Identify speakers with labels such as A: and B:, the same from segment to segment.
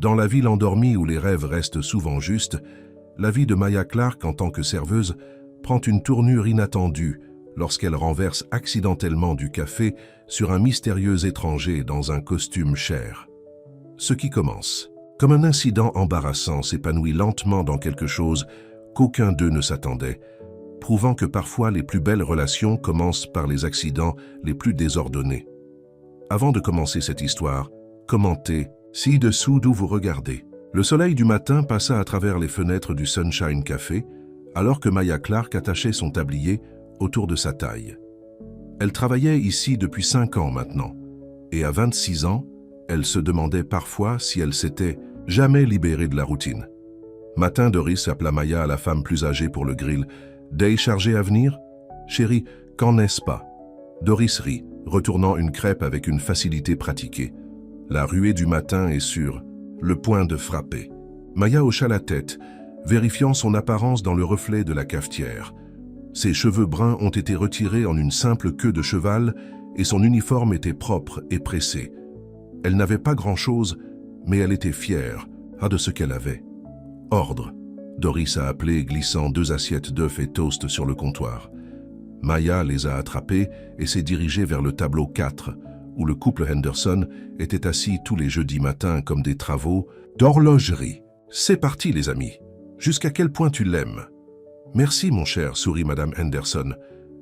A: Dans la ville endormie où les rêves restent souvent justes, la vie de Maya Clarke en tant que serveuse prend une tournure inattendue lorsqu'elle renverse accidentellement du café sur un mystérieux étranger dans un costume cher. Ce qui commence comme un incident embarrassant s'épanouit lentement dans quelque chose qu'aucun d'eux ne s'attendait, prouvant que parfois les plus belles relations commencent par les accidents les plus désordonnés. Avant de commencer cette histoire, commentez ci-dessous d'où vous regardez. Le soleil du matin passa à travers les fenêtres du Sunshine Café, alors que Maya Clarke attachait son tablier autour de sa taille. Elle travaillait ici depuis 5 ans maintenant, et à 26 ans, elle se demandait parfois si elle s'était jamais libérée de la routine. Matin, Doris appela Maya à la femme plus âgée pour le grill. « Day chargé à venir? Chérie, qu'en est-ce pas ?» Doris rit, retournant une crêpe avec une facilité pratiquée. La ruée du matin est sur le point de frapper. Maya hocha la tête, vérifiant son apparence dans le reflet de la cafetière. Ses cheveux bruns ont été retirés en une simple queue de cheval et son uniforme était propre et pressé. Elle n'avait pas grand-chose, mais elle était fière de ce qu'elle avait. « Ordre !» Doris a appelé, glissant 2 assiettes d'œufs et toast sur le comptoir. Maya les a attrapées et s'est dirigée vers le tableau 4, où le couple Henderson était assis tous les jeudis matins comme des travaux d'horlogerie. « C'est parti, les amis. Jusqu'à quel point tu l'aimes ?»« Merci, mon cher, sourit Madame Henderson.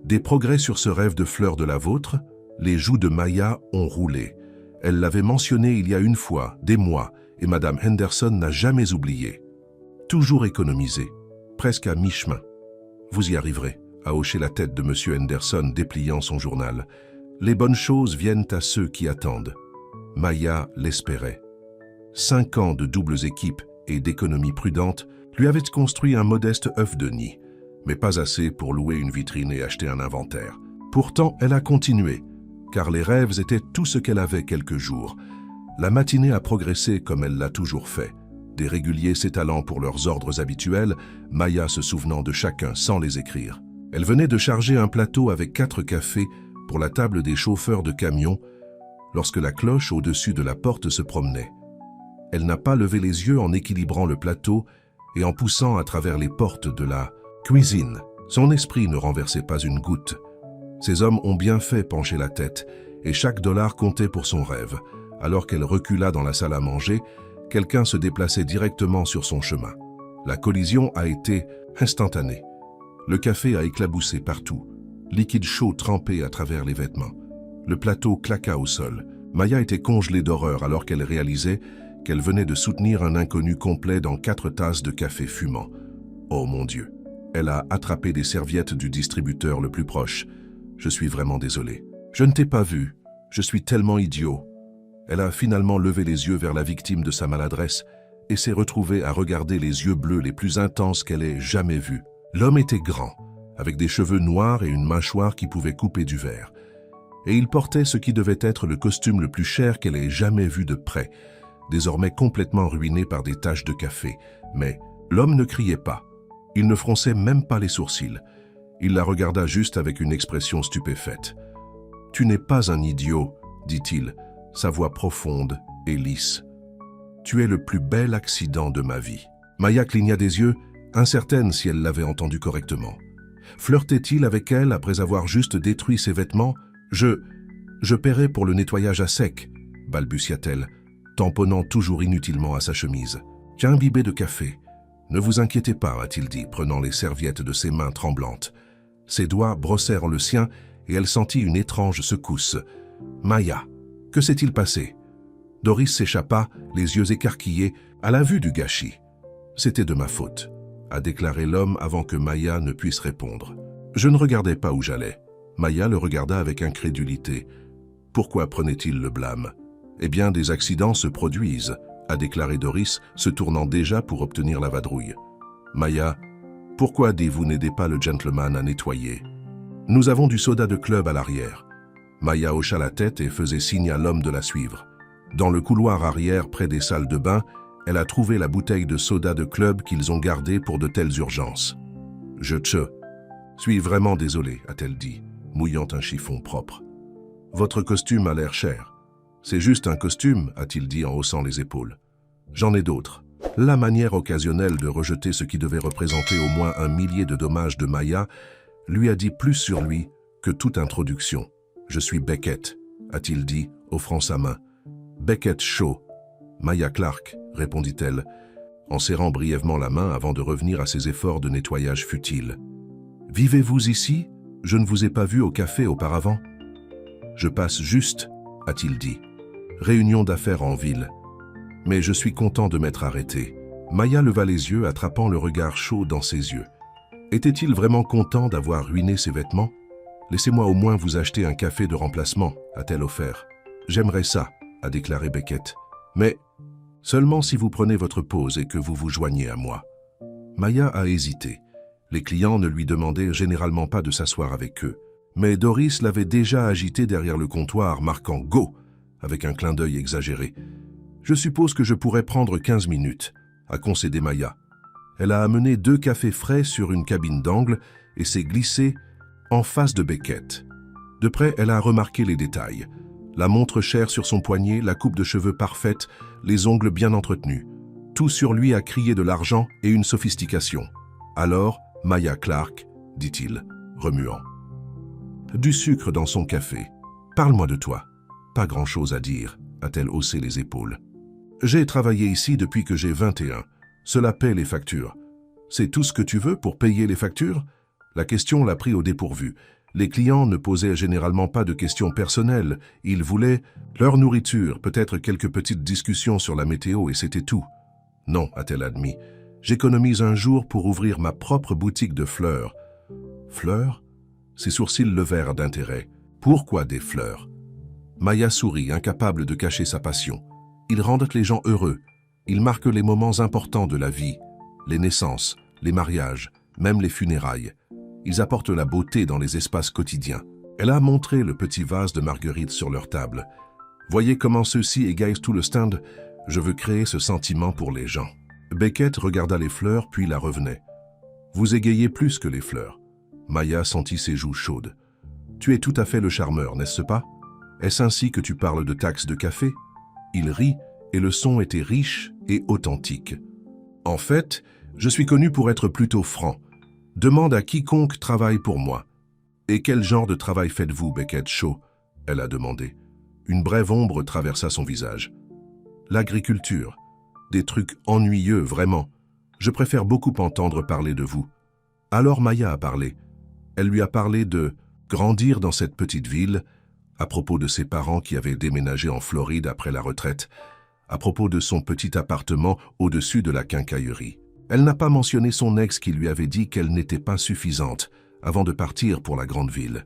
A: Des progrès sur ce rêve de fleurs de la vôtre ?» Les joues de Maya ont roulé. Elle l'avait mentionné il y a une fois, des mois, et Madame Henderson n'a jamais oublié. Toujours économisé, presque à mi-chemin. Vous y arriverez, a hoché la tête de Monsieur Henderson dépliant son journal. Les bonnes choses viennent à ceux qui attendent. Maya l'espérait. 5 ans de doubles équipes et d'économie prudente lui avaient construit un modeste œuf de nid, mais pas assez pour louer une vitrine et acheter un inventaire. Pourtant, elle a continué, car les rêves étaient tout ce qu'elle avait quelques jours. La matinée a progressé comme elle l'a toujours fait. Des réguliers s'étalant pour leurs ordres habituels, Maya se souvenant de chacun sans les écrire. Elle venait de charger un plateau avec 4 cafés pour la table des chauffeurs de camions lorsque la cloche au-dessus de la porte se promenait. Elle n'a pas levé les yeux en équilibrant le plateau et en poussant à travers les portes de la cuisine. Son esprit ne renversait pas une goutte. Ces hommes ont bien fait pencher la tête et chaque dollar comptait pour son rêve. Alors qu'elle recula dans la salle à manger, quelqu'un se déplaçait directement sur son chemin. La collision a été instantanée. Le café a éclaboussé partout, liquide chaud trempé à travers les vêtements. Le plateau claqua au sol. Maya était congelée d'horreur alors qu'elle réalisait qu'elle venait de soutenir un inconnu complet dans 4 tasses de café fumant. Oh mon Dieu! Elle a attrapé des serviettes du distributeur le plus proche. Je suis vraiment désolé. Je ne t'ai pas vu. Je suis tellement idiot. Elle a finalement levé les yeux vers la victime de sa maladresse et s'est retrouvée à regarder les yeux bleus les plus intenses qu'elle ait jamais vus. L'homme était grand, avec des cheveux noirs et une mâchoire qui pouvait couper du verre. Et il portait ce qui devait être le costume le plus cher qu'elle ait jamais vu de près, désormais complètement ruiné par des taches de café. Mais l'homme ne criait pas. Il ne fronçait même pas les sourcils. Il la regarda juste avec une expression stupéfaite. « Tu n'es pas un idiot, dit-il, sa voix profonde et lisse. Tu es le plus bel accident de ma vie. » Maya cligna des yeux, incertaine si elle l'avait entendu correctement. Flirtait-il avec elle après avoir juste détruit ses vêtements? « Je paierai pour le nettoyage à sec, » balbutia-t-elle, tamponnant toujours inutilement à sa chemise. « Tiens, imbibé de café. » « Ne vous inquiétez pas, a-t-il dit, prenant les serviettes de ses mains tremblantes. Ses doigts brossèrent le sien et elle sentit une étrange secousse. « Maya, que s'est-il passé ?» Doris s'échappa, les yeux écarquillés, à la vue du gâchis. « C'était de ma faute, » a déclaré l'homme avant que Maya ne puisse répondre. « Je ne regardais pas où j'allais. » Maya le regarda avec incrédulité. Pourquoi prenait-il le blâme? « Eh bien, des accidents se produisent, » a déclaré Doris, se tournant déjà pour obtenir la vadrouille. « Maya, pourquoi vous n'aidez pas le gentleman à nettoyer? Nous avons du soda de club à l'arrière. » Maya hocha la tête et faisait signe à l'homme de la suivre. Dans le couloir arrière près des salles de bain, elle a trouvé la bouteille de soda de club qu'ils ont gardée pour de telles urgences. « Je suis vraiment désolé, a-t-elle dit, mouillant un chiffon propre. « Votre costume a l'air cher. » « C'est juste un costume, a-t-il dit en haussant les épaules. » J'en ai d'autres. La manière occasionnelle de rejeter ce qui devait représenter au moins 1 millier de dommages de Maya lui a dit plus sur lui que toute introduction. « Je suis Beckett », a-t-il dit, offrant sa main. « Beckett Shaw. »« Maya Clark », répondit-elle, en serrant brièvement la main avant de revenir à ses efforts de nettoyage futiles. « Vivez-vous ici? Je ne vous ai pas vu au café auparavant. »« Je passe juste, » a-t-il dit. « Réunion d'affaires en ville. Mais je suis content de m'être arrêté. » Maya leva les yeux, attrapant le regard chaud dans ses yeux. Était-il vraiment content d'avoir ruiné ses vêtements? « Laissez-moi au moins vous acheter un café de remplacement, » a-t-elle offert. « J'aimerais ça, » a déclaré Beckett. « Mais seulement si vous prenez votre pause et que vous vous joignez à moi. » Maya a hésité. Les clients ne lui demandaient généralement pas de s'asseoir avec eux. Mais Doris l'avait déjà agité derrière le comptoir, marquant « Go » avec un clin d'œil exagéré. « Je suppose que je pourrais prendre 15 minutes, » a concédé Maya. Elle a amené 2 cafés frais sur une cabine d'angle et s'est glissée en face de Beckett. De près, elle a remarqué les détails. La montre chère sur son poignet, la coupe de cheveux parfaite, les ongles bien entretenus. Tout sur lui a crié de l'argent et une sophistication. « Alors, Maya Clark, » dit-il, remuant. Du sucre dans son café. « Parle-moi de toi. » « Pas grand-chose à dire, » a-t-elle haussé les épaules. « J'ai travaillé ici depuis que j'ai 21. Cela paie les factures. »« C'est tout ce que tu veux pour payer les factures ?» La question l'a pris au dépourvu. Les clients ne posaient généralement pas de questions personnelles. Ils voulaient leur nourriture, peut-être quelques petites discussions sur la météo et c'était tout. « Non, » a-t-elle admis. « J'économise un jour pour ouvrir ma propre boutique de fleurs. »« Fleurs ?» Ses sourcils levèrent d'intérêt. « Pourquoi des fleurs ?» Maya sourit, incapable de cacher sa passion. Ils rendent les gens heureux. Ils marquent les moments importants de la vie, les naissances, les mariages, même les funérailles. Ils apportent la beauté dans les espaces quotidiens. Elle a montré le petit vase de marguerites sur leur table. Voyez comment ceux-ci égayent tout le stand. Je veux créer ce sentiment pour les gens. Beckett regarda les fleurs, puis la revenait. Vous égayez plus que les fleurs. Maya sentit ses joues chaudes. Tu es tout à fait le charmeur, n'est-ce pas? Est-ce ainsi que tu parles de taxes de café? Il rit, et le son était riche et authentique. En fait, je suis connu pour être plutôt franc. Demande à quiconque travaille pour moi. Et quel genre de travail faites-vous, Beckett Shaw? Elle a demandé. Une brève ombre traversa son visage. L'agriculture. Des trucs ennuyeux, vraiment. Je préfère beaucoup entendre parler de vous. Alors Maya a parlé. Elle lui a parlé de grandir dans cette petite ville, à propos de ses parents qui avaient déménagé en Floride après la retraite, à propos de son petit appartement au-dessus de la quincaillerie. Elle n'a pas mentionné son ex qui lui avait dit qu'elle n'était pas suffisante avant de partir pour la grande ville.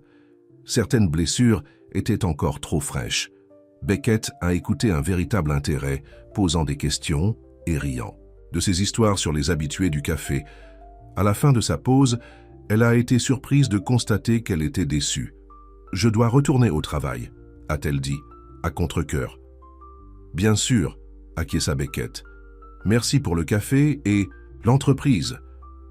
A: Certaines blessures étaient encore trop fraîches. Beckett a écouté un véritable intérêt, posant des questions et riant. De ses histoires sur les habitués du café. À la fin de sa pause, elle a été surprise de constater qu'elle était déçue. « Je dois retourner au travail », a-t-elle dit, à contre-cœur. « Bien sûr », acquiesça Beckett. « Merci pour le café et l'entreprise.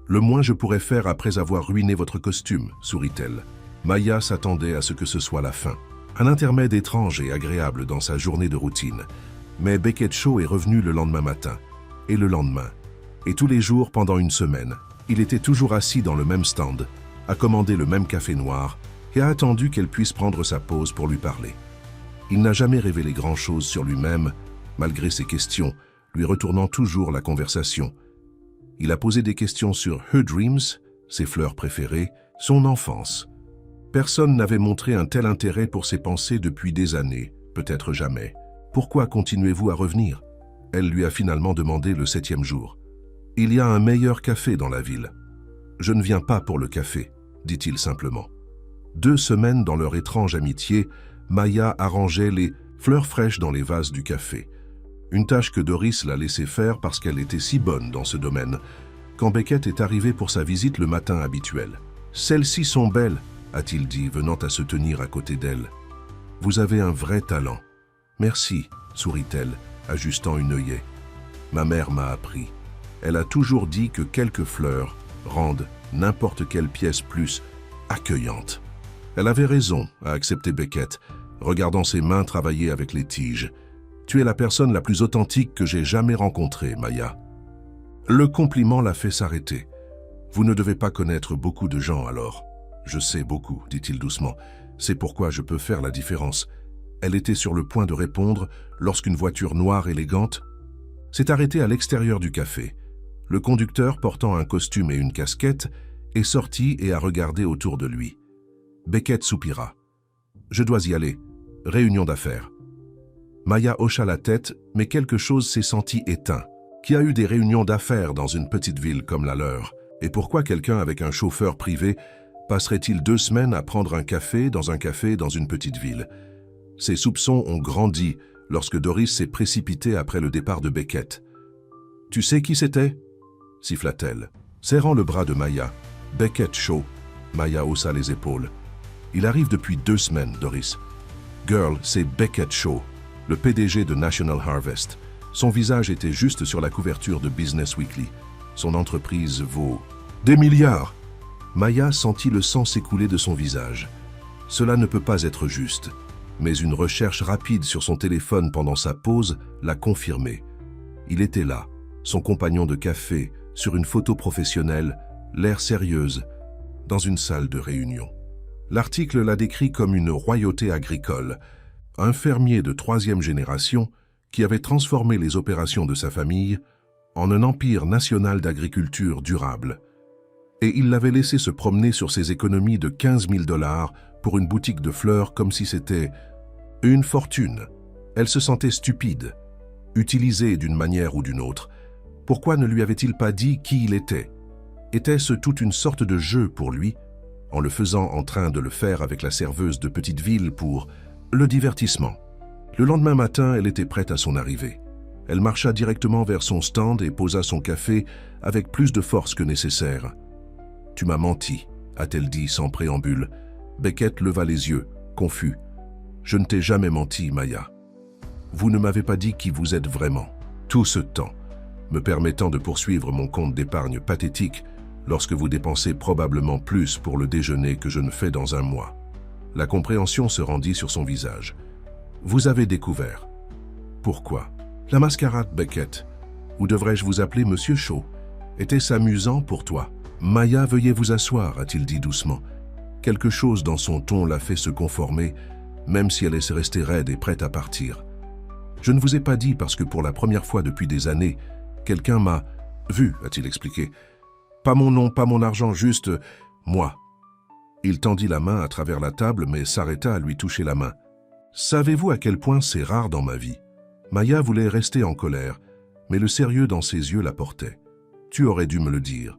A: Le moins je pourrais faire après avoir ruiné votre costume, » sourit-elle. Maya s'attendait à ce que ce soit la fin. Un intermède étrange et agréable dans sa journée de routine. Mais Beckett Shaw est revenu le lendemain matin, et le lendemain, et tous les jours pendant une semaine. Il était toujours assis dans le même stand, a commandé le même café noir, et a attendu qu'elle puisse prendre sa pause pour lui parler. Il n'a jamais révélé grand-chose sur lui-même, malgré ses questions, lui retournant toujours la conversation. Il a posé des questions sur Her Dreams, ses fleurs préférées, son enfance. Personne n'avait montré un tel intérêt pour ses pensées depuis des années, peut-être jamais. Pourquoi continuez-vous à revenir? Elle lui a finalement demandé le 7e jour. Il y a un meilleur café dans la ville. Je ne viens pas pour le café, dit-il simplement. 2 semaines dans leur étrange amitié, Maya arrangeait les fleurs fraîches dans les vases du café. Une tâche que Doris l'a laissé faire parce qu'elle était si bonne dans ce domaine. Quand Beckett est arrivé pour sa visite le matin habituel. « Celles-ci sont belles », a-t-il dit, venant à se tenir à côté d'elle. « Vous avez un vrai talent. »« Merci », sourit-elle, ajustant une œillet. « Ma mère m'a appris. Elle a toujours dit que quelques fleurs rendent n'importe quelle pièce plus accueillante. » Elle avait raison, a accepté Beckett, regardant ses mains travailler avec les tiges. Tu es la personne la plus authentique que j'ai jamais rencontrée, Maya. » Le compliment l'a fait s'arrêter. « Vous ne devez pas connaître beaucoup de gens alors. »« Je sais beaucoup, dit-il doucement. C'est pourquoi je peux faire la différence. » Elle était sur le point de répondre lorsqu'une voiture noire élégante s'est arrêtée à l'extérieur du café. Le conducteur, portant un costume et une casquette, est sorti et a regardé autour de lui. Beckett soupira. « Je dois y aller. Réunion d'affaires. » Maya hocha la tête, mais quelque chose s'est senti éteint. Qui a eu des réunions d'affaires dans une petite ville comme la leur? Et pourquoi quelqu'un avec un chauffeur privé passerait-il 2 semaines à prendre un café dans une petite ville? Ses soupçons ont grandi lorsque Doris s'est précipitée après le départ de Beckett. « Tu sais qui c'était » siffla-t-elle, serrant le bras de Maya. « Beckett Shaw. » Maya haussa les épaules. « Il arrive depuis 2 semaines, Doris. »« Girl, c'est Beckett Shaw, le PDG de National Harvest. Son visage était juste sur la couverture de Business Weekly. Son entreprise vaut des milliards. » Maya sentit le sang s'écouler de son visage. Cela ne peut pas être juste. Mais une recherche rapide sur son téléphone pendant sa pause l'a confirmé. Il était là, son compagnon de café, sur une photo professionnelle, l'air sérieuse, dans une salle de réunion. L'article l'a décrit comme une royauté agricole, un fermier de 3e génération qui avait transformé les opérations de sa famille en un empire national d'agriculture durable. Et il l'avait laissé se promener sur ses économies de 15 000 $ pour une boutique de fleurs comme si c'était une fortune. Elle se sentait stupide, utilisée d'une manière ou d'une autre. Pourquoi ne lui avait-il pas dit qui il était? Était-ce toute une sorte de jeu pour lui, en le faisant en train de le faire avec la serveuse de petite ville pour le divertissement? Le lendemain matin, elle était prête à son arrivée. Elle marcha directement vers son stand et posa son café avec plus de force que nécessaire. « Tu m'as menti », a-t-elle dit sans préambule. Beckett leva les yeux, confus. « Je ne t'ai jamais menti, Maya. Vous ne m'avez pas dit qui vous êtes vraiment. Tout ce temps, me permettant de poursuivre mon compte d'épargne pathétique lorsque vous dépensez probablement plus pour le déjeuner que je ne fais dans un mois. » La compréhension se rendit sur son visage. « Vous avez découvert. » « Pourquoi ?»« La mascarade, Beckett. Ou devrais-je vous appeler Monsieur Shaw? Était-ce amusant pour toi ?»« Maya, veuillez vous asseoir, a-t-il dit doucement. Quelque chose dans son ton l'a fait se conformer, même si elle est restée raide et prête à partir. « Je ne vous ai pas dit parce que pour la première fois depuis des années, quelqu'un m'a vu, a-t-il expliqué. Pas mon nom, pas mon argent, juste moi. » Il tendit la main à travers la table, mais s'arrêta à lui toucher la main. « Savez-vous à quel point c'est rare dans ma vie ?» Maya voulait rester en colère, mais le sérieux dans ses yeux la portait. « Tu aurais dû me le dire.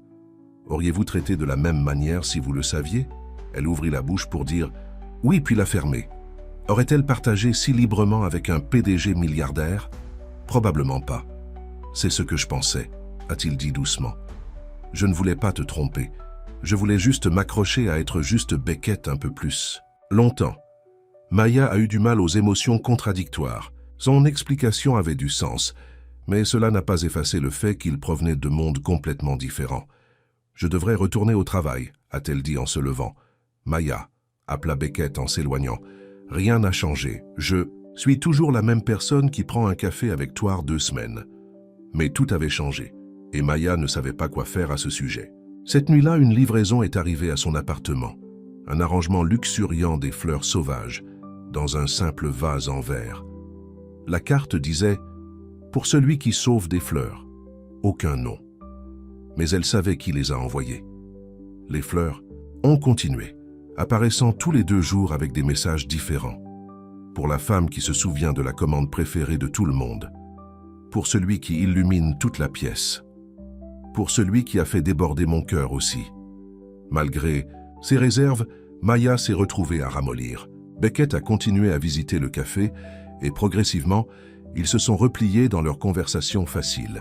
A: Auriez-vous traité de la même manière si vous le saviez ?» Elle ouvrit la bouche pour dire « oui » puis la fermer. Aurait-elle partagé si librement avec un PDG milliardaire? Probablement pas. « C'est ce que je pensais », a-t-il dit doucement. « Je ne voulais pas te tromper. Je voulais juste m'accrocher à être juste Beckett un peu plus. Longtemps. » Maya a eu du mal aux émotions contradictoires. Son explication avait du sens, mais cela n'a pas effacé le fait qu'il provenait de mondes complètement différents. « Je devrais retourner au travail », a-t-elle dit en se levant. « Maya », appela Beckett en s'éloignant. « Rien n'a changé. Je suis toujours la même personne qui prend un café avec toi 2 semaines. » Mais tout avait changé, et Maya ne savait pas quoi faire à ce sujet. Cette nuit-là, une livraison est arrivée à son appartement. Un arrangement luxuriant des fleurs sauvages, dans un simple vase en verre. La carte disait « Pour celui qui sauve des fleurs ». Aucun nom. Mais elle savait qui les a envoyées. Les fleurs ont continué, apparaissant tous les 2 jours avec des messages différents. Pour la femme qui se souvient de la commande préférée de tout le monde. Pour celui qui illumine toute la pièce. Pour celui qui a fait déborder mon cœur aussi. Malgré ses réserves, Maya s'est retrouvée à ramollir. Beckett a continué à visiter le café et progressivement, ils se sont repliés dans leur conversation facile.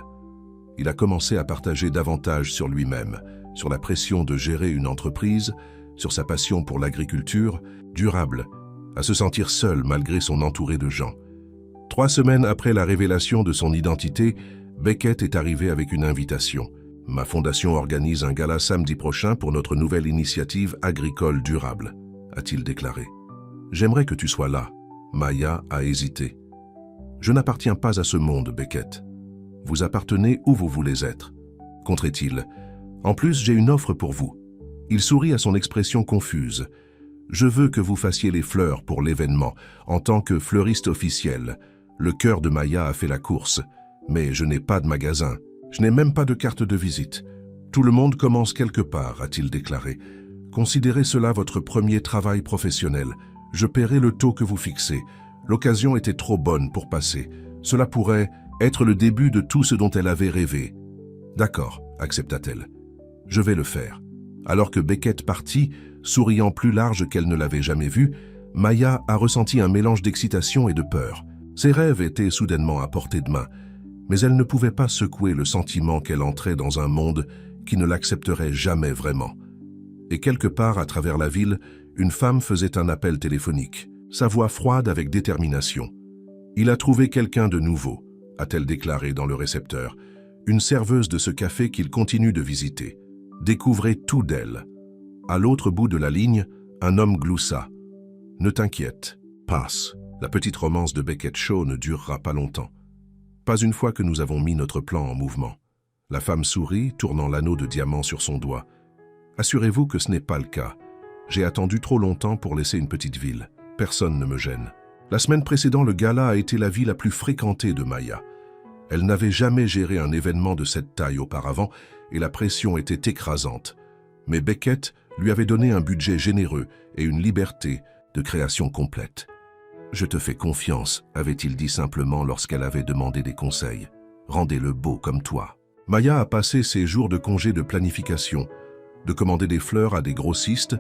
A: Il a commencé à partager davantage sur lui-même, sur la pression de gérer une entreprise, sur sa passion pour l'agriculture, durable, à se sentir seul malgré son entouré de gens. 3 semaines après la révélation de son identité, Beckett est arrivé avec une invitation. « Ma fondation organise un gala samedi prochain pour notre nouvelle initiative agricole durable », a-t-il déclaré. « J'aimerais que tu sois là. » Maya a hésité. « Je n'appartiens pas à ce monde, Beckett. Vous appartenez où vous voulez être, contrait-il. En plus, j'ai une offre pour vous. Il sourit à son expression confuse. Je veux que vous fassiez les fleurs pour l'événement, en tant que fleuriste officiel. Le cœur de Maya a fait la course, mais je n'ai pas de magasin. Je n'ai même pas de carte de visite. Tout le monde commence quelque part, a-t-il déclaré. Considérez cela votre premier travail professionnel. Je paierai le taux que vous fixez. L'occasion était trop bonne pour passer. Cela pourrait être le début de tout ce dont elle avait rêvé. D'accord, accepta-t-elle. Je vais le faire. Alors que Beckett partit, souriant plus large qu'elle ne l'avait jamais vu, Maya a ressenti un mélange d'excitation et de peur. Ses rêves étaient soudainement à portée de main, mais elle ne pouvait pas secouer le sentiment qu'elle entrait dans un monde qui ne l'accepterait jamais vraiment. Et quelque part à travers la ville, une femme faisait un appel téléphonique, sa voix froide avec détermination. « Il a trouvé quelqu'un de nouveau », a-t-elle déclaré dans le récepteur, une serveuse de ce café qu'il continue de visiter. Découvrez tout d'elle. À l'autre bout de la ligne, un homme gloussa. « Ne t'inquiète, passe. La petite romance de Beckett Shaw ne durera pas longtemps. Pas une fois que nous avons mis notre plan en mouvement. » La femme sourit, tournant l'anneau de diamant sur son doigt. « Assurez-vous que ce n'est pas le cas. J'ai attendu trop longtemps pour laisser une petite ville. Personne ne me gêne. » La semaine précédente, le gala a été la vie la plus fréquentée de Maya. Elle n'avait jamais géré un événement de cette taille auparavant et la pression était écrasante. Mais Beckett lui avait donné un budget généreux et une liberté de création complète. « Je te fais confiance », avait-il dit simplement lorsqu'elle avait demandé des conseils. « Rendez-le beau comme toi. » Maya a passé ses jours de congé de planification, de commander des fleurs à des grossistes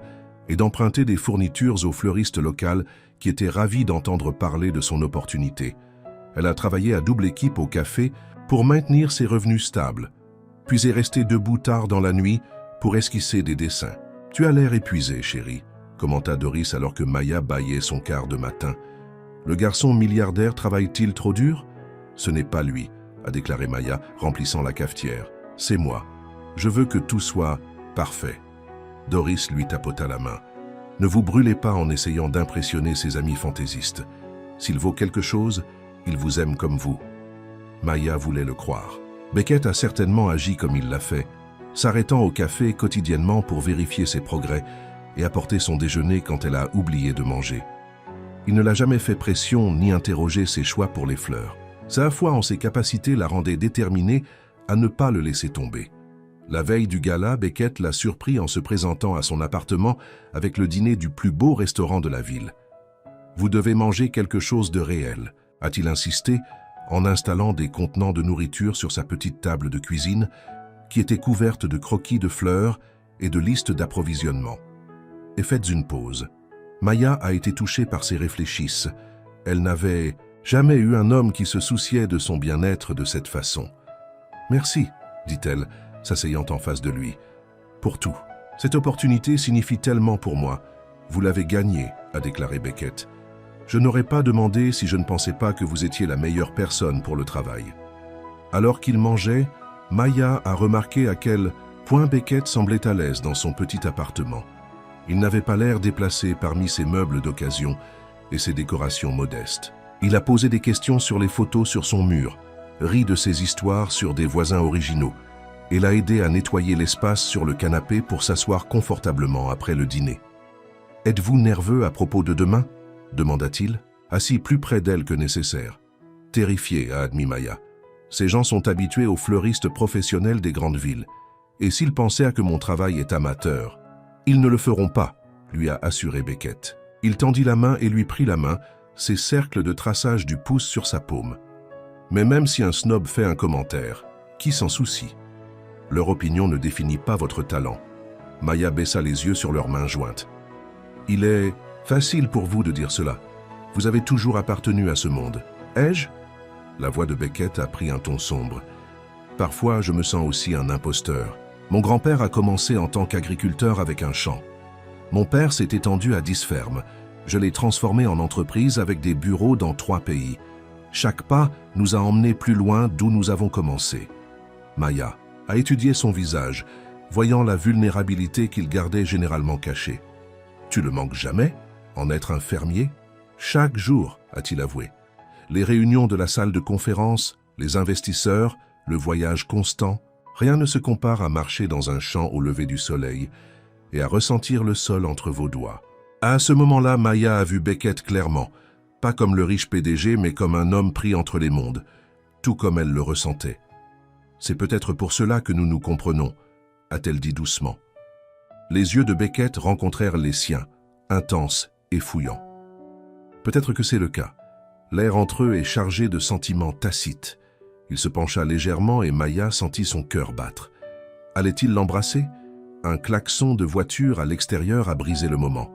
A: et d'emprunter des fournitures aux fleuristes locales qui étaient ravis d'entendre parler de son opportunité. Elle a travaillé à double équipe au café pour maintenir ses revenus stables, puis est restée debout tard dans la nuit pour esquisser des dessins. « Tu as l'air épuisé, chérie », commenta Doris alors que Maya bâillait son quart de matin. « Le garçon milliardaire travaille-t-il trop dur ?»« Ce n'est pas lui », a déclaré Maya, remplissant la cafetière. « C'est moi. Je veux que tout soit parfait. » Doris lui tapota la main. « Ne vous brûlez pas en essayant d'impressionner ses amis fantaisistes. S'il vaut quelque chose, il vous aime comme vous. » Maya voulait le croire. Beckett a certainement agi comme il l'a fait, s'arrêtant au café quotidiennement pour vérifier ses progrès et apporter son déjeuner quand elle a oublié de manger. Il ne l'a jamais fait pression ni interrogé ses choix pour les fleurs. Sa foi en ses capacités la rendait déterminée à ne pas le laisser tomber. La veille du gala, Beckett l'a surpris en se présentant à son appartement avec le dîner du plus beau restaurant de la ville. « Vous devez manger quelque chose de réel », a-t-il insisté en installant des contenants de nourriture sur sa petite table de cuisine qui était couverte de croquis de fleurs et de listes d'approvisionnement. « Et faites une pause. » Maya a été touchée par ses réfléchisses. Elle n'avait jamais eu un homme qui se souciait de son bien-être de cette façon. « Merci, » dit-elle, s'asseyant en face de lui. « Pour tout. Cette opportunité signifie tellement pour moi. Vous l'avez gagnée, » a déclaré Beckett. « Je n'aurais pas demandé si je ne pensais pas que vous étiez la meilleure personne pour le travail. » Alors qu'il mangeait, Maya a remarqué à quel point Beckett semblait à l'aise dans son petit appartement. Il n'avait pas l'air déplacé parmi ses meubles d'occasion et ses décorations modestes. Il a posé des questions sur les photos sur son mur, ri de ses histoires sur des voisins originaux, et l'a aidé à nettoyer l'espace sur le canapé pour s'asseoir confortablement après le dîner. « Êtes-vous nerveux à propos de demain ?» demanda-t-il, assis plus près d'elle que nécessaire. « Terrifié », a admis Maya. « Ces gens sont habitués aux fleuristes professionnels des grandes villes, et s'ils pensaient que mon travail est amateur, ils ne le feront pas, » lui a assuré Beckett. Il tendit la main et lui prit la main, ses cercles de traçage du pouce sur sa paume. « Mais même si un snob fait un commentaire, qui s'en soucie? Leur opinion ne définit pas votre talent. » Maya baissa les yeux sur leurs mains jointes. « Il est facile pour vous de dire cela. Vous avez toujours appartenu à ce monde. Ai-je » La voix de Beckett a pris un ton sombre. « Parfois, je me sens aussi un imposteur. Mon grand-père a commencé en tant qu'agriculteur avec un champ. Mon père s'est étendu à 10 fermes. Je l'ai transformé en entreprise avec des bureaux dans 3 pays. Chaque pas nous a emmenés plus loin d'où nous avons commencé. » Maya a étudié son visage, voyant la vulnérabilité qu'il gardait généralement cachée. « Tu le manques jamais, en être un fermier ?»« Chaque jour, a-t-il avoué. les réunions de la salle de conférence, les investisseurs, le voyage constant, rien ne se compare à marcher dans un champ au lever du soleil et à ressentir le sol entre vos doigts. À ce moment-là, Maya a vu Beckett clairement, pas comme le riche PDG, mais comme un homme pris entre les mondes, tout comme elle le ressentait. C'est peut-être pour cela que nous nous comprenons, a-t-elle dit doucement. Les yeux de Beckett rencontrèrent les siens, intenses et fouillants. Peut-être que c'est le cas. L'air entre eux est chargé de sentiments tacites. Il se pencha légèrement et Maya sentit son cœur battre. Allait-il l'embrasser? Un klaxon de voiture à l'extérieur a brisé le moment.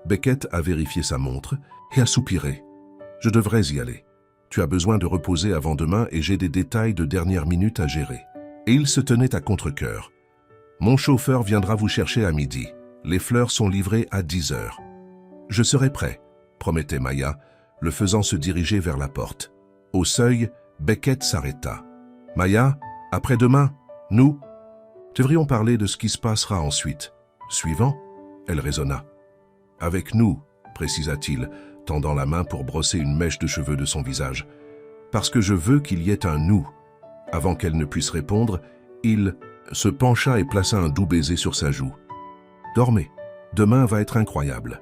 A: Beckett a vérifié sa montre et a soupiré. « Je devrais y aller. Tu as besoin de reposer avant demain et j'ai des détails de dernière minute à gérer. » Et il se tenait à contre-cœur. « Mon chauffeur viendra vous chercher à midi. Les fleurs sont livrées à 10 heures. »« Je serai prêt », promettait Maya, le faisant se diriger vers la porte. Au seuil, Beckett s'arrêta. « Maya, après-demain, nous devrions parler de ce qui se passera ensuite. »« Suivant ?» elle raisonna. « Avec nous, » précisa-t-il, tendant la main pour brosser une mèche de cheveux de son visage. « Parce que je veux qu'il y ait un nous. » Avant qu'elle ne puisse répondre, il se pencha et plaça un doux baiser sur sa joue. « Dormez, demain va être incroyable. »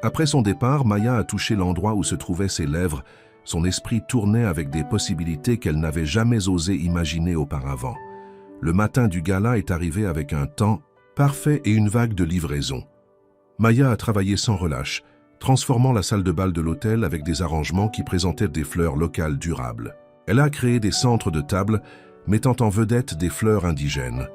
A: Après son départ, Maya a touché l'endroit où se trouvaient ses lèvres. Son esprit tournait avec des possibilités qu'elle n'avait jamais osé imaginer auparavant. Le matin du gala est arrivé avec un temps parfait et une vague de livraison. Maya a travaillé sans relâche, transformant la salle de bal de l'hôtel avec des arrangements qui présentaient des fleurs locales durables. Elle a créé des centres de table mettant en vedette des fleurs indigènes,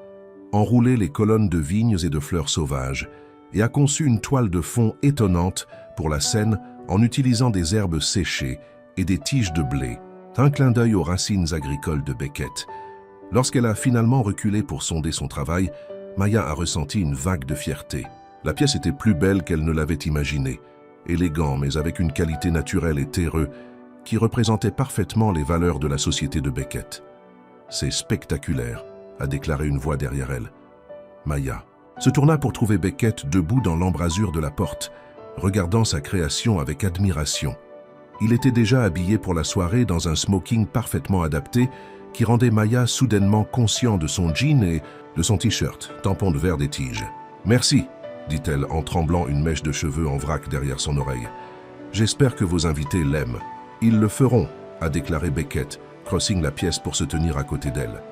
A: enroulé les colonnes de vignes et de fleurs sauvages, et a conçu une toile de fond étonnante pour la scène en utilisant des herbes séchées et des tiges de blé, un clin d'œil aux racines agricoles de Beckett. Lorsqu'elle a finalement reculé pour sonder son travail, Maya a ressenti une vague de fierté. La pièce était plus belle qu'elle ne l'avait imaginé, élégant mais avec une qualité naturelle et terreuse qui représentait parfaitement les valeurs de la société de Beckett. « C'est spectaculaire », a déclaré une voix derrière elle. Maya se tourna pour trouver Beckett debout dans l'embrasure de la porte, regardant sa création avec admiration. Il était déjà habillé pour la soirée dans un smoking parfaitement adapté qui rendait Maya soudainement conscient de son jean et de son t-shirt, tampon de verre des tiges. « Merci », dit-elle en tremblant une mèche de cheveux en vrac derrière son oreille. « J'espère que vos invités l'aiment. »« Ils le feront », a déclaré Beckett, crossing la pièce pour se tenir à côté d'elle.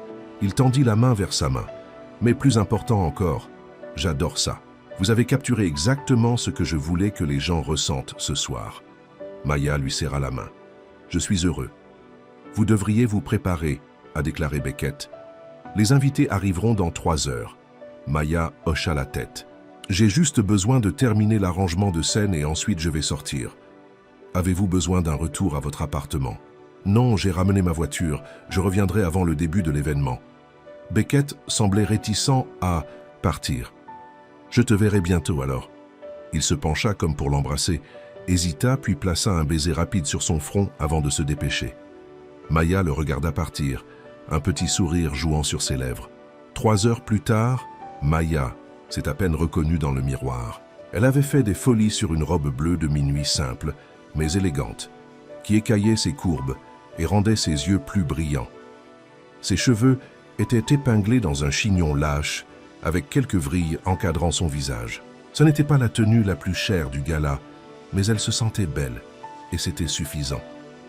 A: Il tendit la main vers sa main. « Mais plus important encore, j'adore ça. Vous avez capturé exactement ce que je voulais que les gens ressentent ce soir. » Maya lui serra la main. « Je suis heureux. »« Vous devriez vous préparer, » a déclaré Beckett. « Les invités arriveront dans 3 heures. » Maya hocha la tête. « J'ai juste besoin de terminer l'arrangement de scène et ensuite je vais sortir. » « Avez-vous besoin d'un retour à votre appartement ?»« Non, j'ai ramené ma voiture. Je reviendrai avant le début de l'événement. » Beckett semblait réticent à partir. « Je te verrai bientôt alors. » Il se pencha comme pour l'embrasser, hésita puis plaça un baiser rapide sur son front avant de se dépêcher. Maya le regarda partir, un petit sourire jouant sur ses lèvres. 3 heures plus tard, Maya s'est à peine reconnue dans le miroir. Elle avait fait des folies sur une robe bleue de minuit simple, mais élégante, qui écaillait ses courbes et rendait ses yeux plus brillants. Ses cheveux étaient épinglés dans un chignon lâche, avec quelques vrilles encadrant son visage. Ce n'était pas la tenue la plus chère du gala, mais elle se sentait belle, et c'était suffisant.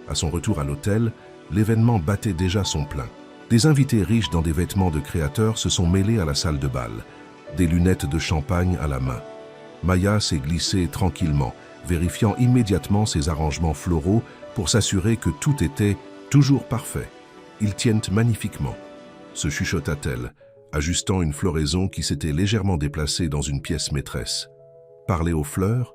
A: À son retour à l'hôtel, l'événement battait déjà son plein. Des invités riches dans des vêtements de créateurs se sont mêlés à la salle de bal, des lunettes de champagne à la main. Maya s'est glissée tranquillement, vérifiant immédiatement ses arrangements floraux pour s'assurer que tout était toujours parfait. « Ils tiennent magnifiquement », se chuchota-t-elle, ajustant une floraison qui s'était légèrement déplacée dans une pièce maîtresse. « Parler aux fleurs ?»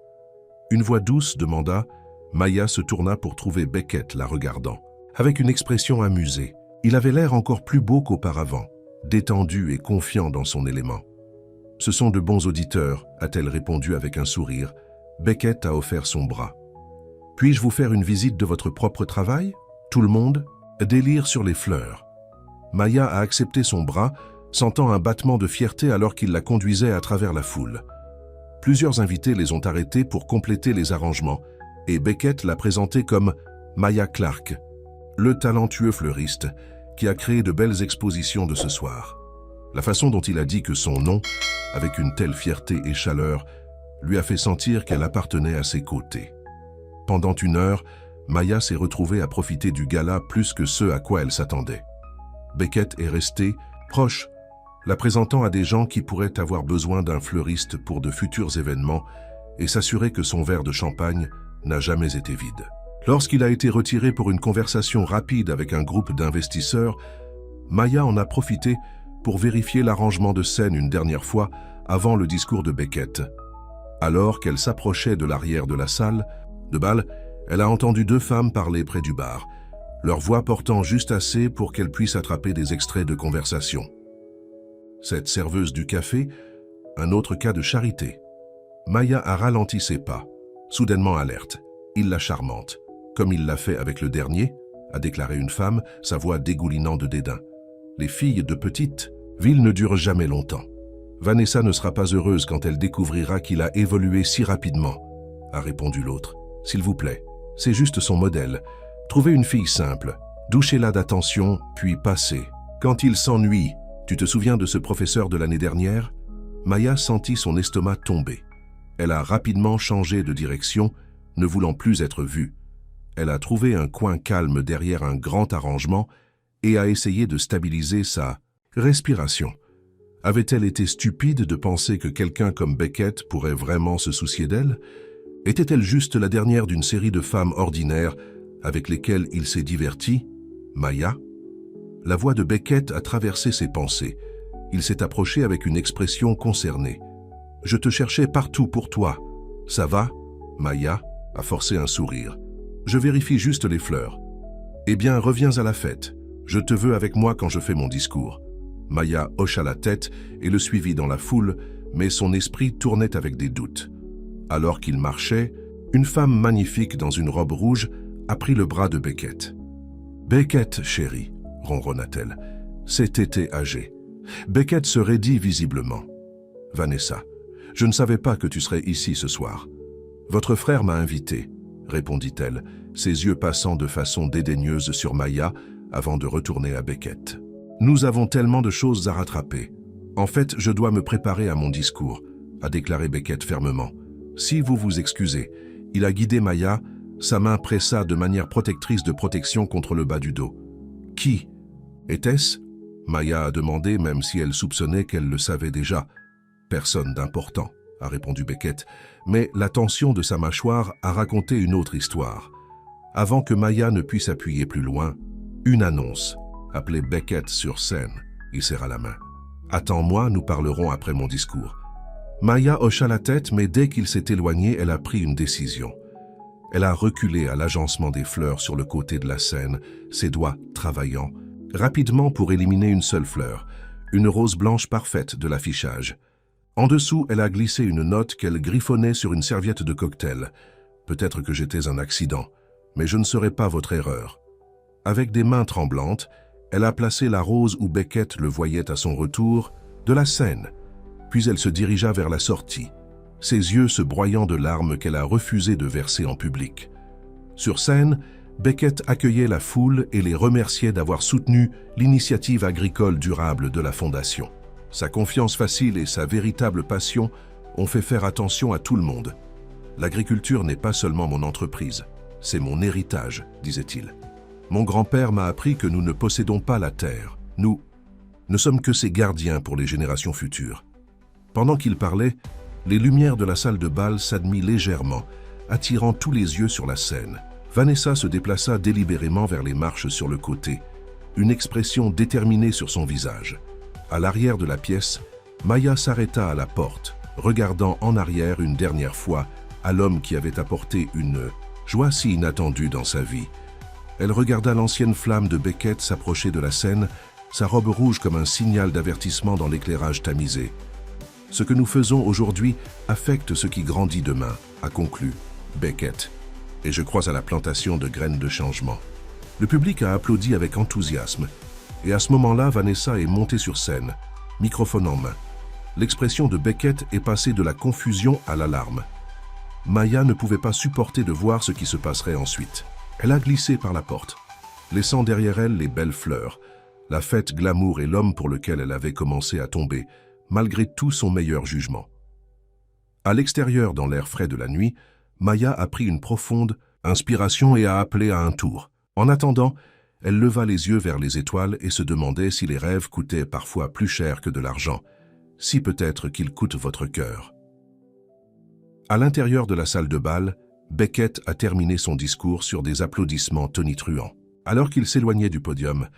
A: Une voix douce demanda. Maya se tourna pour trouver Beckett la regardant, avec une expression amusée. Il avait l'air encore plus beau qu'auparavant, détendu et confiant dans son élément. « Ce sont de bons auditeurs », a-t-elle répondu avec un sourire. Beckett a offert son bras. « Puis-je vous faire une visite de votre propre travail ?» Tout le monde, délire sur les fleurs. Maya a accepté son bras, sentant un battement de fierté alors qu'il la conduisait à travers la foule. Plusieurs invités les ont arrêtés pour compléter les arrangements, et Beckett l'a présenté comme Maya Clark, le talentueux fleuriste qui a créé de belles expositions de ce soir. La façon dont il a dit que son nom, avec une telle fierté et chaleur, lui a fait sentir qu'elle appartenait à ses côtés. Pendant 1 heure, Maya s'est retrouvée à profiter du gala plus que ce à quoi elle s'attendait. Beckett est restée proche, la présentant à des gens qui pourraient avoir besoin d'un fleuriste pour de futurs événements et s'assurer que son verre de champagne n'a jamais été vide. Lorsqu'il a été retiré pour une conversation rapide avec un groupe d'investisseurs, Maya en a profité pour vérifier l'arrangement de scène une dernière fois avant le discours de Beckett. Alors qu'elle s'approchait de l'arrière de la salle de bal, elle a entendu 2 femmes parler près du bar, leur voix portant juste assez pour qu'elle puisse attraper des extraits de conversation. Cette serveuse du café, un autre cas de charité. Maya a ralenti ses pas, soudainement alerte. Il la charmante, comme il l'a fait avec le dernier, a déclaré une femme, sa voix dégoulinant de dédain. Les filles de petite ville ne durent jamais longtemps. Vanessa ne sera pas heureuse quand elle découvrira qu'il a évolué si rapidement, a répondu l'autre. S'il vous plaît, c'est juste son modèle. Trouvez une fille simple, douchez-la d'attention, puis passez. Quand il s'ennuie, tu te souviens de ce professeur de l'année dernière? Maya sentit son estomac tomber. Elle a rapidement changé de direction, ne voulant plus être vue. Elle a trouvé un coin calme derrière un grand arrangement et a essayé de stabiliser sa respiration. Avait-elle été stupide de penser que quelqu'un comme Beckett pourrait vraiment se soucier d'elle? Était-elle juste la dernière d'une série de femmes ordinaires avec lesquelles il s'est diverti? Maya? La voix de Beckett a traversé ses pensées. Il s'est approché avec une expression concernée. « Je te cherchais partout pour toi. Ça va ?» Maya a forcé un sourire. « Je vérifie juste les fleurs. »« Eh bien, reviens à la fête. Je te veux avec moi quand je fais mon discours. » Maya hocha la tête et le suivit dans la foule, mais son esprit tournait avec des doutes. Alors qu'il marchait, une femme magnifique dans une robe rouge a pris le bras de Beckett. « Beckett, chérie, » ronronna-t-elle. C'est tété âgé. Beckett se raidit visiblement. « Vanessa, je ne savais pas que tu serais ici ce soir. Votre frère m'a invité, » répondit-elle, ses yeux passant de façon dédaigneuse sur Maya avant de retourner à Beckett. « Nous avons tellement de choses à rattraper. En fait, je dois me préparer à mon discours, » a déclaré Beckett fermement. « Si vous vous excusez, » il a guidé Maya, sa main pressa de manière protectrice de protection contre le bas du dos. « Qui était-ce » Maya a demandé, même si elle soupçonnait qu'elle le savait déjà. « Personne d'important, » a répondu Beckett, mais la tension de sa mâchoire a raconté une autre histoire. Avant que Maya ne puisse appuyer plus loin, une annonce appelait Beckett sur scène. Il serra la main. « Attends-moi, nous parlerons après mon discours. » Maya hocha la tête, mais dès qu'il s'est éloigné, elle a pris une décision. Elle a reculé à l'agencement des fleurs sur le côté de la scène, ses doigts travaillant, rapidement pour éliminer une seule fleur, une rose blanche parfaite de l'affichage. En dessous, elle a glissé une note qu'elle griffonnait sur une serviette de cocktail. Peut-être que j'étais un accident, mais je ne serai pas votre erreur. Avec des mains tremblantes, elle a placé la rose où Beckett le voyait à son retour de la scène. Puis elle se dirigea vers la sortie, ses yeux se broyant de larmes qu'elle a refusé de verser en public. Sur scène, Beckett accueillait la foule et les remerciait d'avoir soutenu l'initiative agricole durable de la Fondation. Sa confiance facile et sa véritable passion ont fait faire attention à tout le monde. « L'agriculture n'est pas seulement mon entreprise, c'est mon héritage, » disait-il. « Mon grand-père m'a appris que nous ne possédons pas la terre. Nous ne sommes que ses gardiens pour les générations futures. » Pendant qu'il parlait, les lumières de la salle de bal s'admirent légèrement, attirant tous les yeux sur la scène. Vanessa se déplaça délibérément vers les marches sur le côté, une expression déterminée sur son visage. À l'arrière de la pièce, Maya s'arrêta à la porte, regardant en arrière une dernière fois à l'homme qui avait apporté une joie si inattendue dans sa vie. Elle regarda l'ancienne flamme de Beckett s'approcher de la scène, sa robe rouge comme un signal d'avertissement dans l'éclairage tamisé. « Ce que nous faisons aujourd'hui affecte ce qui grandit demain », a conclu Beckett. « Et je crois à la plantation de graines de changement. » Le public a applaudi avec enthousiasme. Et à ce moment-là, Vanessa est montée sur scène, microphone en main. L'expression de Beckett est passée de la confusion à l'alarme. Maya ne pouvait pas supporter de voir ce qui se passerait ensuite. Elle a glissé par la porte, laissant derrière elle les belles fleurs, la fête glamour et l'homme pour lequel elle avait commencé à tomber, malgré tout son meilleur jugement. À l'extérieur, dans l'air frais de la nuit, Maya a pris une profonde inspiration et a appelé à un tour. En attendant, elle leva les yeux vers les étoiles et se demandait si les rêves coûtaient parfois plus cher que de l'argent, si peut-être qu'ils coûtent votre cœur. À l'intérieur de la salle de bal, Beckett a terminé son discours sur des applaudissements tonitruants. Alors qu'il s'éloignait du podium,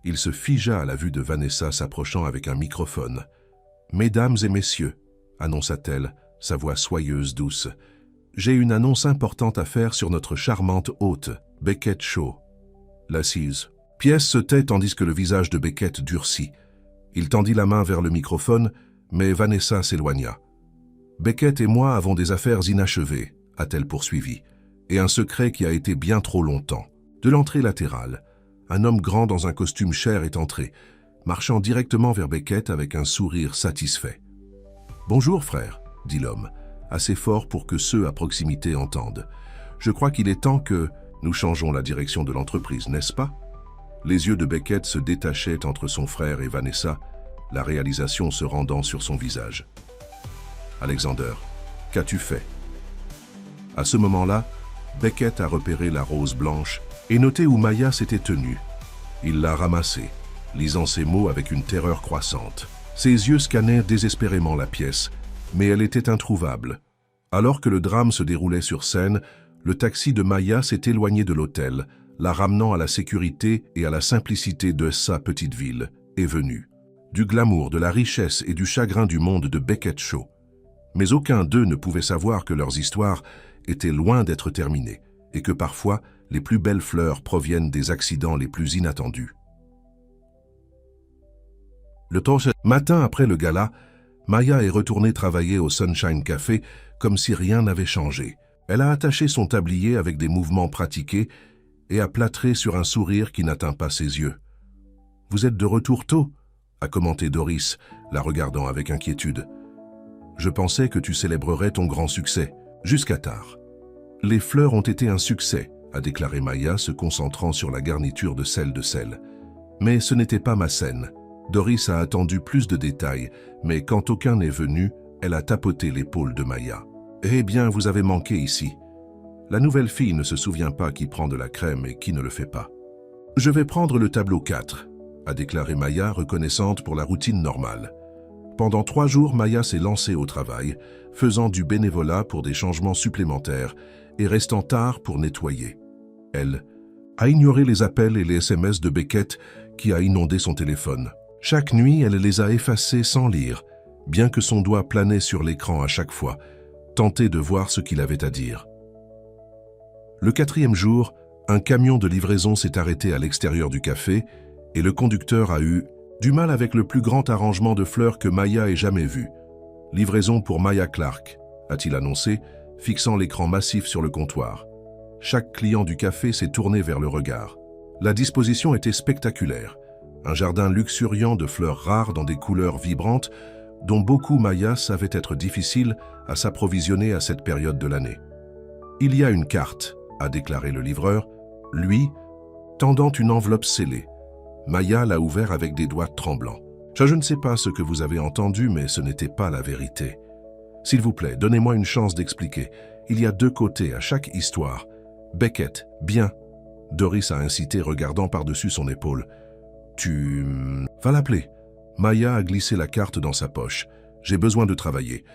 A: il se figea à la vue de Vanessa s'approchant avec un microphone. « Mesdames et messieurs, annonça-t-elle, sa voix soyeuse, douce, j'ai une annonce importante à faire sur notre charmante hôte, Beckett Shaw. » L'assise. Pièce se tait tandis que le visage de Beckett durcit. Il tendit la main vers le microphone, mais Vanessa s'éloigna. « Beckett et moi avons des affaires inachevées, a-t-elle poursuivi, et un secret qui a été bien trop longtemps. » De l'entrée latérale, un homme grand dans un costume cher est entré, marchant directement vers Beckett avec un sourire satisfait. « Bonjour, frère, » dit l'homme, assez fort pour que ceux à proximité entendent. « Je crois qu'il est temps que nous changeons la direction de l'entreprise, n'est-ce pas ?» Les yeux de Beckett se détachaient entre son frère et Vanessa, la réalisation se rendant sur son visage. « Alexander, qu'as-tu fait ?» À ce moment-là, Beckett a repéré la rose blanche et noté où Maya s'était tenue. Il l'a ramassée, lisant ces mots avec une terreur croissante. Ses yeux scannèrent désespérément la pièce, mais elle était introuvable. Alors que le drame se déroulait sur scène, le taxi de Maya s'est éloigné de l'hôtel, la ramenant à la sécurité et à la simplicité de sa petite ville, est venu. Du glamour, de la richesse et du chagrin du monde de Beckett Shaw. Mais aucun d'eux ne pouvait savoir que leurs histoires étaient loin d'être terminées, et que parfois, les plus belles fleurs proviennent des accidents les plus inattendus. Le matin après le gala, Maya est retournée travailler au Sunshine Café comme si rien n'avait changé. Elle a attaché son tablier avec des mouvements pratiqués et a plâtré sur un sourire qui n'atteint pas ses yeux. « Vous êtes de retour tôt ?» a commenté Doris, la regardant avec inquiétude. « Je pensais que tu célébrerais ton grand succès, jusqu'à tard. »« Les fleurs ont été un succès, » a déclaré Maya, se concentrant sur la garniture de sel. « Mais ce n'était pas ma scène. » Doris a attendu plus de détails, mais quand aucun n'est venu, elle a tapoté l'épaule de Maya. « Eh bien, vous avez manqué ici. La nouvelle fille ne se souvient pas qui prend de la crème et qui ne le fait pas. »« Je vais prendre le tableau 4, » a déclaré Maya, reconnaissante pour la routine normale. Pendant 3 jours, Maya s'est lancée au travail, faisant du bénévolat pour des changements supplémentaires et restant tard pour nettoyer. Elle a ignoré les appels et les SMS de Beckett qui a inondé son téléphone. Chaque nuit, elle les a effacés sans lire, bien que son doigt planait sur l'écran à chaque fois, tenté de voir ce qu'il avait à dire. Le 4e jour, un camion de livraison s'est arrêté à l'extérieur du café et le conducteur a eu du mal avec le plus grand arrangement de fleurs que Maya ait jamais vu. « Livraison pour Maya Clark », a-t-il annoncé, fixant l'écran massif sur le comptoir. Chaque client du café s'est tourné vers le regard. La disposition était spectaculaire. Un jardin luxuriant de fleurs rares dans des couleurs vibrantes, dont beaucoup Maya savaient être difficiles à s'approvisionner à cette période de l'année. « Il y a une carte », a déclaré le livreur, lui, tendant une enveloppe scellée. Maya l'a ouvert avec des doigts tremblants. « Je ne sais pas ce que vous avez entendu, mais ce n'était pas la vérité. S'il vous plaît, donnez-moi une chance d'expliquer. Il y a 2 côtés à chaque histoire. Beckett, bien. » Doris a incité, regardant par-dessus son épaule. « Tu... va l'appeler. » Maya a glissé la carte dans sa poche. « J'ai besoin de travailler. »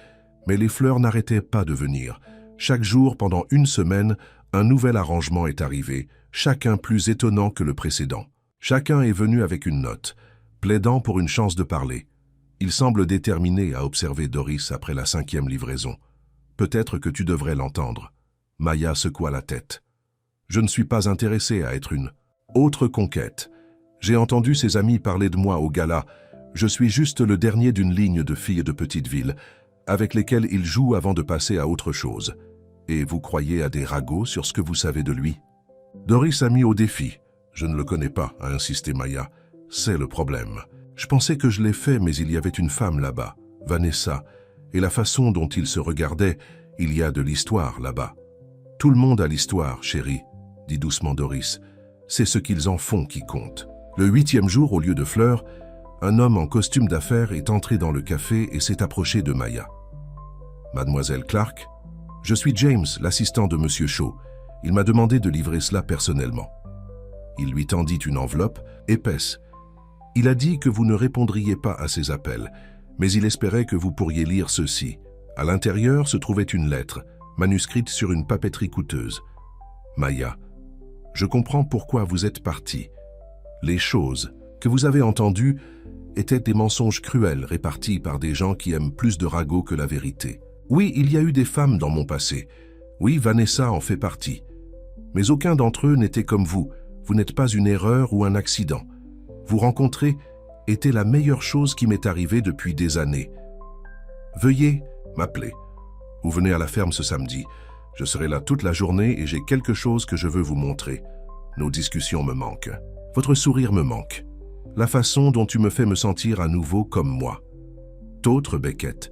A: Mais les fleurs n'arrêtaient pas de venir. Chaque jour, pendant 1 semaine, un nouvel arrangement est arrivé, chacun plus étonnant que le précédent. Chacun est venu avec une note, plaidant pour une chance de parler. Il semble déterminé à observer Doris après la 5e livraison. « Peut-être que tu devrais l'entendre. » Maya secoua la tête. « Je ne suis pas intéressé à être une autre conquête. J'ai entendu ses amis parler de moi au gala. Je suis juste le dernier d'une ligne de filles de petite ville, avec lesquelles ils jouent avant de passer à autre chose. Et vous croyez à des ragots sur ce que vous savez de lui ?» Doris a mis au défi. « Je ne le connais pas, » a insisté Maya. « C'est le problème. Je pensais que je l'ai fait, mais il y avait une femme là-bas, Vanessa, et la façon dont ils se regardaient, il y a de l'histoire là-bas. »« Tout le monde a l'histoire, chérie, » dit doucement Doris. C'est ce qu'ils en font qui compte. Le 8e jour, au lieu de fleurs, un homme en costume d'affaires est entré dans le café et s'est approché de Maya. « Mademoiselle Clark, je suis James, l'assistant de Monsieur Shaw. Il m'a demandé de livrer cela personnellement. » Il lui tendit une enveloppe épaisse. Il a dit que vous ne répondriez pas à ses appels, mais il espérait que vous pourriez lire ceci. À l'intérieur se trouvait une lettre, manuscrite sur une papeterie coûteuse. « Maya, je comprends pourquoi vous êtes partie. Les choses que vous avez entendues étaient des mensonges cruels répartis par des gens qui aiment plus de ragots que la vérité. Oui, il y a eu des femmes dans mon passé. Oui, Vanessa en fait partie. Mais aucun d'entre eux n'était comme vous. Vous n'êtes pas une erreur ou un accident. Vous rencontrer était la meilleure chose qui m'est arrivée depuis des années. Veuillez m'appeler. Vous venez à la ferme ce samedi. Je serai là toute la journée et j'ai quelque chose que je veux vous montrer. Nos discussions me manquent. Votre sourire me manque. La façon dont tu me fais me sentir à nouveau comme moi. T'autre Beckett.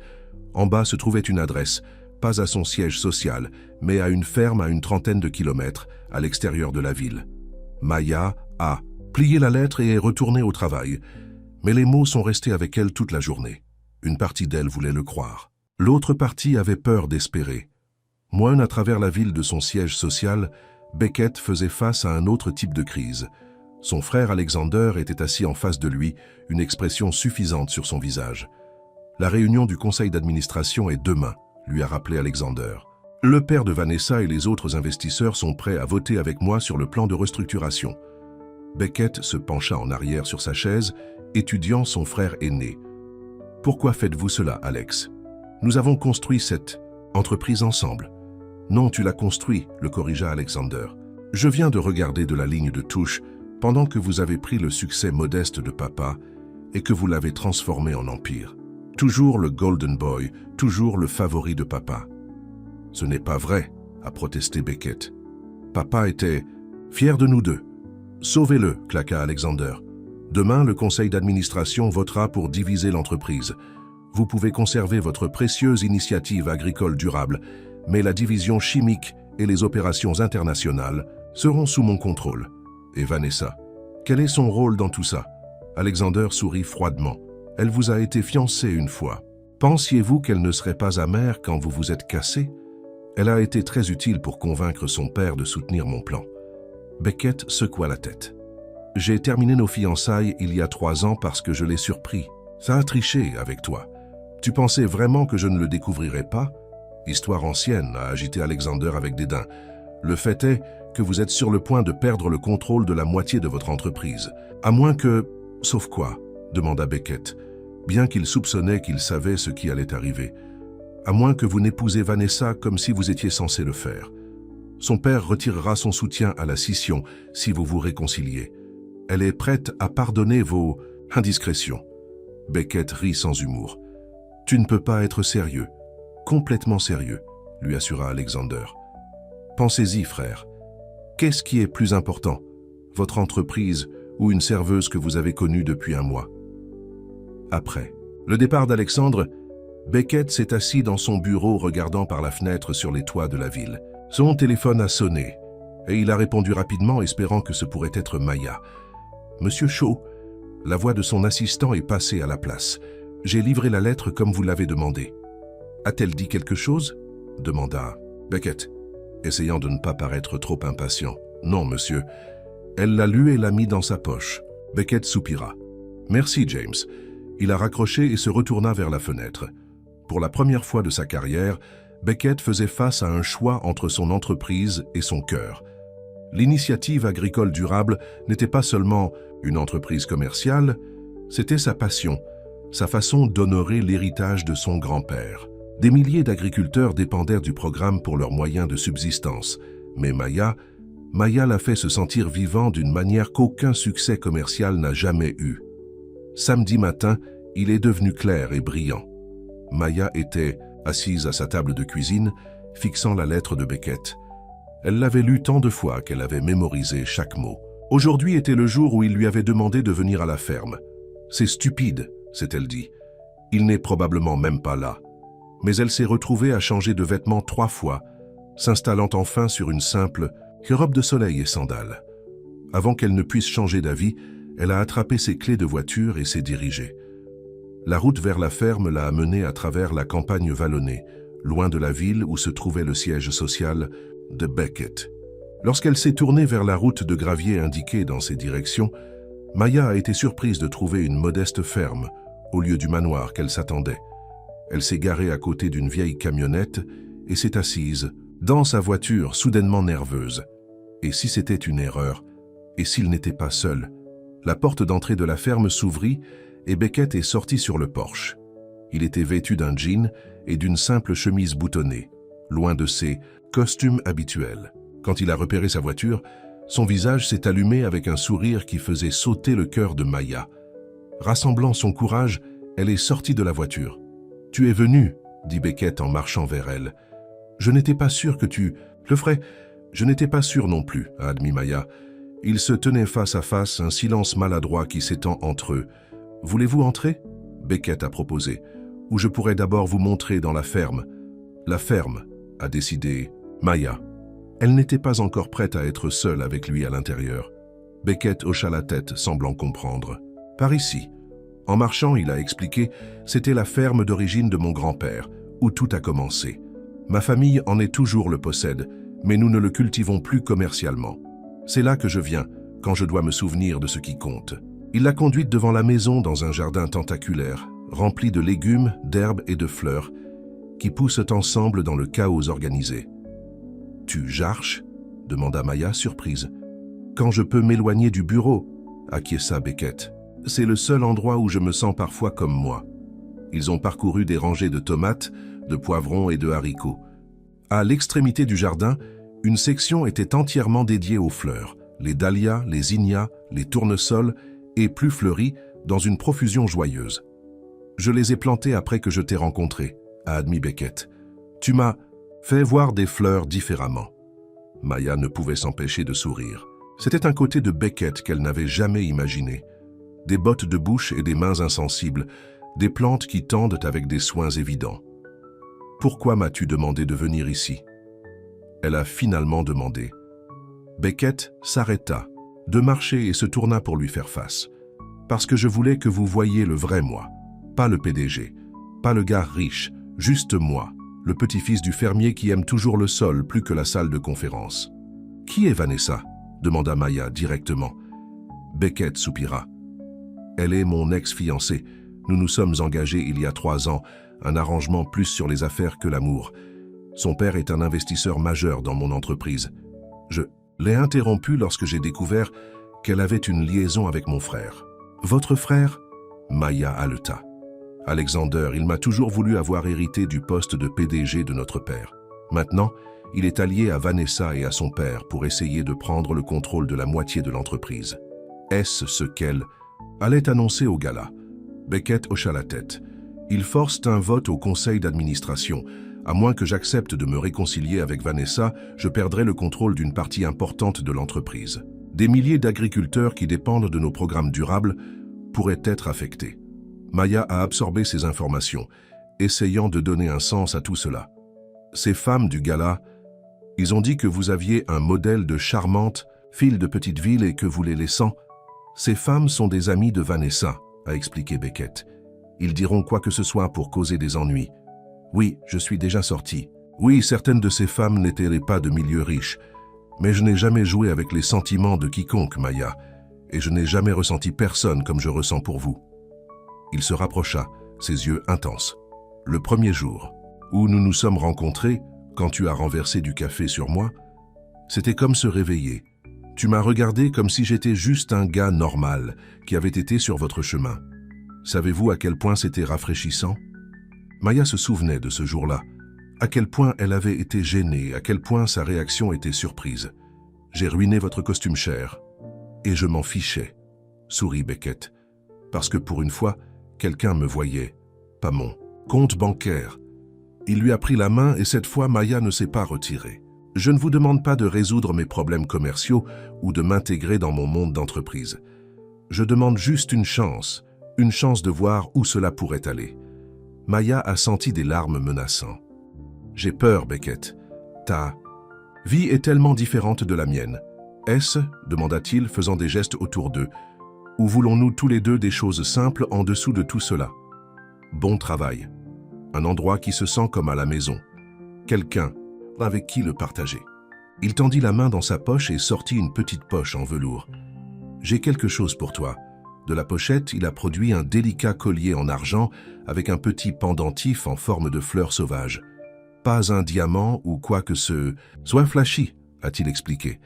A: En bas se trouvait une adresse, pas à son siège social, mais à une ferme à une 30aine de kilomètres, à l'extérieur de la ville. Maya a plié la lettre et est retournée au travail, mais les mots sont restés avec elle toute la journée. Une partie d'elle voulait le croire. L'autre partie avait peur d'espérer. Moine à travers la ville de son siège social, Beckett faisait face à un autre type de crise. Son frère Alexander était assis en face de lui, une expression suffisante sur son visage. « La réunion du conseil d'administration est demain », lui a rappelé Alexander. « Le père de Vanessa et les autres investisseurs sont prêts à voter avec moi sur le plan de restructuration. » Beckett se pencha en arrière sur sa chaise, étudiant son frère aîné. « Pourquoi faites-vous cela, Alex? Nous avons construit cette entreprise ensemble. »« Non, tu l'as construit, » le corrigea Alexander. « Je viens de regarder de la ligne de touche pendant que vous avez pris le succès modeste de papa et que vous l'avez transformé en empire. Toujours le Golden Boy, toujours le favori de papa. »« Ce n'est pas vrai, » a protesté Beckett. « Papa était fier de nous deux. »« Sauvez-le, » claqua Alexander. « Demain, le conseil d'administration votera pour diviser l'entreprise. Vous pouvez conserver votre précieuse initiative agricole durable, mais la division chimique et les opérations internationales seront sous mon contrôle. » Et Vanessa, quel est son rôle dans tout ça? Alexander sourit froidement. Elle vous a été fiancée une fois. Pensiez-vous qu'elle ne serait pas amère quand vous vous êtes cassé? Elle a été très utile pour convaincre son père de soutenir mon plan. Beckett secoua la tête. J'ai terminé nos fiançailles il y a 3 ans parce que je l'ai surpris. Ça a triché avec toi. Tu pensais vraiment que je ne le découvrirais pas? Histoire ancienne, a agité Alexander avec dédain. Le fait est que vous êtes sur le point de perdre le contrôle de la moitié de votre entreprise. À moins que... Sauf quoi? Demanda Beckett, bien qu'il soupçonnait qu'il savait ce qui allait arriver. À moins que vous n'épousez Vanessa comme si vous étiez censé le faire. Son père retirera son soutien à la scission si vous vous réconciliez. Elle est prête à pardonner vos indiscrétions. Beckett rit sans humour. Tu ne peux pas être sérieux, complètement sérieux, lui assura Alexander. Pensez-y, frère. Qu'est-ce qui est plus important, votre entreprise ou une serveuse que vous avez connue depuis 1 mois? Après le départ d'Alexandre, Beckett s'est assis dans son bureau regardant par la fenêtre sur les toits de la ville. Son téléphone a sonné et il a répondu rapidement espérant que ce pourrait être Maya. « Monsieur Shaw, la voix de son assistant est passée à la place. J'ai livré la lettre comme vous l'avez demandé. »« A-t-elle dit quelque chose ?» demanda Beckett, essayant de ne pas paraître trop impatient. « Non, monsieur. Elle l'a lu et l'a mis dans sa poche. » Beckett soupira. « Merci, James. » Il a raccroché et se retourna vers la fenêtre. Pour la première fois de sa carrière, Beckett faisait face à un choix entre son entreprise et son cœur. L'initiative agricole durable n'était pas seulement une entreprise commerciale, c'était sa passion, sa façon d'honorer l'héritage de son grand-père. Des milliers d'agriculteurs dépendèrent du programme pour leurs moyens de subsistance, mais Maya l'a fait se sentir vivant d'une manière qu'aucun succès commercial n'a jamais eue. Samedi matin, il est devenu clair et brillant. Maya était assise à sa table de cuisine, fixant la lettre de Beckett. Elle l'avait lue tant de fois qu'elle avait mémorisé chaque mot. Aujourd'hui était le jour où il lui avait demandé de venir à la ferme. « C'est stupide », s'est-elle dit. « Il n'est probablement même pas là. » Mais elle s'est retrouvée à changer de vêtements 3 fois, s'installant enfin sur une simple robe de soleil et sandales. Avant qu'elle ne puisse changer d'avis, elle a attrapé ses clés de voiture et s'est dirigée. La route vers la ferme l'a amenée à travers la campagne vallonnée, loin de la ville où se trouvait le siège social de Beckett. Lorsqu'elle s'est tournée vers la route de gravier indiquée dans ces directions, Maya a été surprise de trouver une modeste ferme au lieu du manoir qu'elle s'attendait. Elle s'est garée à côté d'une vieille camionnette et s'est assise dans sa voiture soudainement nerveuse. Et si c'était une erreur? Et s'il n'était pas seul? La porte d'entrée de la ferme s'ouvrit et Beckett est sorti sur le porche. Il était vêtu d'un jean et d'une simple chemise boutonnée, loin de ses costumes habituels. Quand il a repéré sa voiture, son visage s'est allumé avec un sourire qui faisait sauter le cœur de Maya. Rassemblant son courage, elle est sortie de la voiture. « Tu es venu » dit Beckett en marchant vers elle. « Je n'étais pas sûr que tu le ferais. Je n'étais pas sûr non plus » a admis Maya. Ils se tenaient face à face, un silence maladroit qui s'étend entre eux. « Voulez-vous entrer » Beckett a proposé. « Ou je pourrais d'abord vous montrer dans la ferme. »« La ferme » a décidé Maya. Elle n'était pas encore prête à être seule avec lui à l'intérieur. Beckett hocha la tête, semblant comprendre. « Par ici. » En marchant, il a expliqué, c'était la ferme d'origine de mon grand-père, où tout a commencé. Ma famille en est toujours le possède, mais nous ne le cultivons plus commercialement. C'est là que je viens, quand je dois me souvenir de ce qui compte. Il l'a conduite devant la maison dans un jardin tentaculaire, rempli de légumes, d'herbes et de fleurs, qui poussent ensemble dans le chaos organisé. « Tu jarches » demanda Maya, surprise. « Quand je peux m'éloigner du bureau » acquiesça Beckett. « C'est le seul endroit où je me sens parfois comme moi. » Ils ont parcouru des rangées de tomates, de poivrons et de haricots. À l'extrémité du jardin, une section était entièrement dédiée aux fleurs, les dahlias, les zinnias, les tournesols et plus fleuries dans une profusion joyeuse. « Je les ai plantées après que je t'ai rencontré » a admis Beckett. « Tu m'as fait voir des fleurs différemment. » Maya ne pouvait s'empêcher de sourire. C'était un côté de Beckett qu'elle n'avait jamais imaginé. Des bottes de bouche et des mains insensibles, des plantes qui tendent avec des soins évidents. « Pourquoi m'as-tu demandé de venir ici ?» Elle a finalement demandé. Beckett s'arrêta, de marcher et se tourna pour lui faire face. « Parce que je voulais que vous voyiez le vrai moi, pas le PDG, pas le gars riche, juste moi, le petit-fils du fermier qui aime toujours le sol plus que la salle de conférence. »« Qui est Vanessa ?» demanda Maya directement. Beckett soupira. « Elle est mon ex-fiancée. Nous nous sommes engagés il y a 3 ans, un arrangement plus sur les affaires que l'amour. Son père est un investisseur majeur dans mon entreprise. Je l'ai interrompue lorsque j'ai découvert qu'elle avait une liaison avec mon frère. « Votre frère ?» Maya haleta. « Alexander, il m'a toujours voulu avoir hérité du poste de PDG de notre père. Maintenant, il est allié à Vanessa et à son père pour essayer de prendre le contrôle de la moitié de l'entreprise. Est-ce ce qu'elle allait annoncer au gala ?» Beckett hocha la tête. « Ils forcent un vote au conseil d'administration. À moins que j'accepte de me réconcilier avec Vanessa, je perdrai le contrôle d'une partie importante de l'entreprise. Des milliers d'agriculteurs qui dépendent de nos programmes durables pourraient être affectés. » Maya a absorbé ces informations, essayant de donner un sens à tout cela. « Ces femmes du gala, ils ont dit que vous aviez un modèle de charmante fille de petite ville et que vous les laissant. Ces femmes sont des amies de Vanessa, a expliqué Beckett. Ils diront quoi que ce soit pour causer des ennuis. Oui, je suis déjà sorti. Oui, certaines de ces femmes n'étaient pas de milieu riche. Mais je n'ai jamais joué avec les sentiments de quiconque, Maya, et je n'ai jamais ressenti personne comme je ressens pour vous. » Il se rapprocha, ses yeux intenses. « Le premier jour où nous nous sommes rencontrés, quand tu as renversé du café sur moi, c'était comme se réveiller. Tu m'as regardé comme si j'étais juste un gars normal qui avait été sur votre chemin. Savez-vous à quel point c'était rafraîchissant ?» Maya se souvenait de ce jour-là, à quel point elle avait été gênée, à quel point sa réaction était surprise. « J'ai ruiné votre costume cher. » « Et je m'en fichais, » sourit Beckett, « parce que pour une fois, quelqu'un me voyait, pas mon compte bancaire. » Il lui a pris la main et cette fois, Maya ne s'est pas retirée. « Je ne vous demande pas de résoudre mes problèmes commerciaux ou de m'intégrer dans mon monde d'entreprise. Je demande juste une chance de voir où cela pourrait aller. » Maya a senti des larmes menaçantes. « J'ai peur, Beckett. Ta Vie est tellement différente de la mienne. Est-ce, demanda-t-il, faisant des gestes autour d'eux, ou voulons-nous tous les deux des choses simples en dessous de tout cela? Bon travail. Un endroit qui se sent comme à la maison. Quelqu'un avec qui le partager. Il tendit la main dans sa poche et sortit une petite poche en velours. J'ai quelque chose pour toi. De la pochette, il a produit un délicat collier en argent avec un petit pendentif en forme de fleur sauvage. Pas un diamant ou quoi que ce soit flashy, a-t-il expliqué.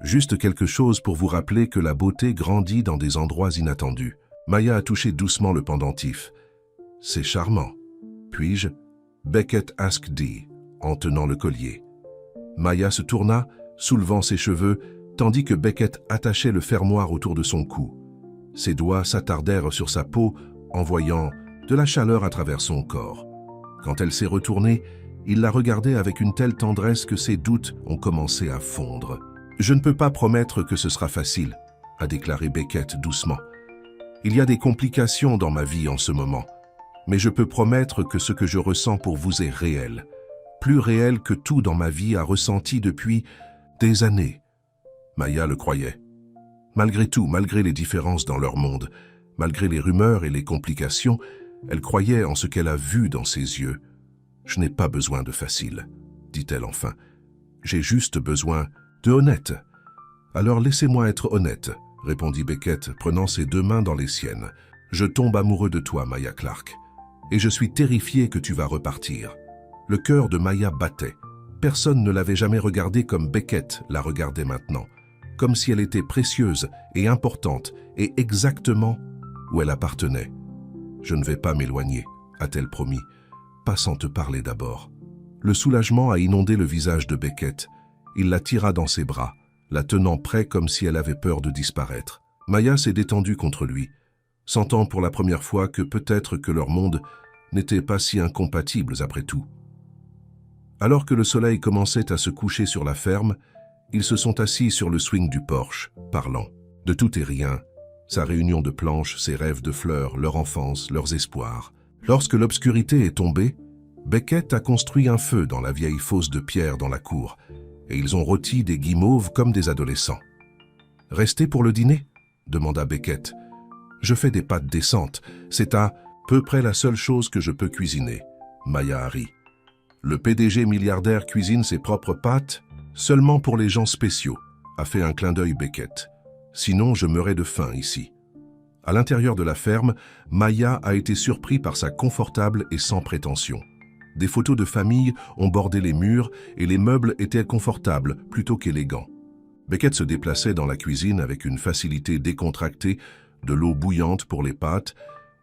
A: Juste quelque chose pour vous rappeler que la beauté grandit dans des endroits inattendus. Maya a touché doucement le pendentif. C'est charmant. Puis-je? Beckett asked, en tenant le collier. Maya se tourna, soulevant ses cheveux, tandis que Beckett attachait le fermoir autour de son cou. Ses doigts s'attardèrent sur sa peau, envoyant de la chaleur à travers son corps. Quand elle s'est retournée, il la regardait avec une telle tendresse que ses doutes ont commencé à fondre. « Je ne peux pas promettre que ce sera facile », a déclaré Beckett doucement. « Il y a des complications dans ma vie en ce moment, mais je peux promettre que ce que je ressens pour vous est réel, plus réel que tout dans ma vie a ressenti depuis des années. » Maya le croyait. Malgré tout, malgré les différences dans leur monde, malgré les rumeurs et les complications, elle croyait en ce qu'elle a vu dans ses yeux. « Je n'ai pas besoin de facile, » dit-elle enfin. « J'ai juste besoin de honnête. »« Alors laissez-moi être honnête, » répondit Beckett, prenant ses deux mains dans les siennes. « Je tombe amoureux de toi, Maya Clarke, et je suis terrifié que tu vas repartir. » Le cœur de Maya battait. Personne ne l'avait jamais regardée comme Beckett la regardait maintenant, comme si elle était précieuse et importante et exactement où elle appartenait. « Je ne vais pas m'éloigner, » a-t-elle promis, pas sans te parler d'abord. Le soulagement a inondé le visage de Beckett. Il la tira dans ses bras, la tenant près comme si elle avait peur de disparaître. Maya s'est détendue contre lui, sentant pour la première fois que peut-être que leur monde n'était pas si incompatibles après tout. Alors que le soleil commençait à se coucher sur la ferme, ils se sont assis sur le swing du porche, parlant. De tout et rien, sa réunion de planches, ses rêves de fleurs, leur enfance, leurs espoirs. Lorsque l'obscurité est tombée, Beckett a construit un feu dans la vieille fosse de pierre dans la cour, et ils ont rôti des guimauves comme des adolescents. « Restez pour le dîner ?» demanda Beckett. « Je fais des pâtes décentes. C'est à peu près la seule chose que je peux cuisiner. » Maya a ri. « Le PDG milliardaire cuisine ses propres pâtes seulement pour les gens spéciaux, » a fait un clin d'œil Beckett. « Sinon, je meurais de faim ici. » À l'intérieur de la ferme, Maya a été surpris par sa confortable et sans prétention. Des photos de famille ont bordé les murs et les meubles étaient confortables plutôt qu'élégants. Beckett se déplaçait dans la cuisine avec une facilité décontractée, de l'eau bouillante pour les pâtes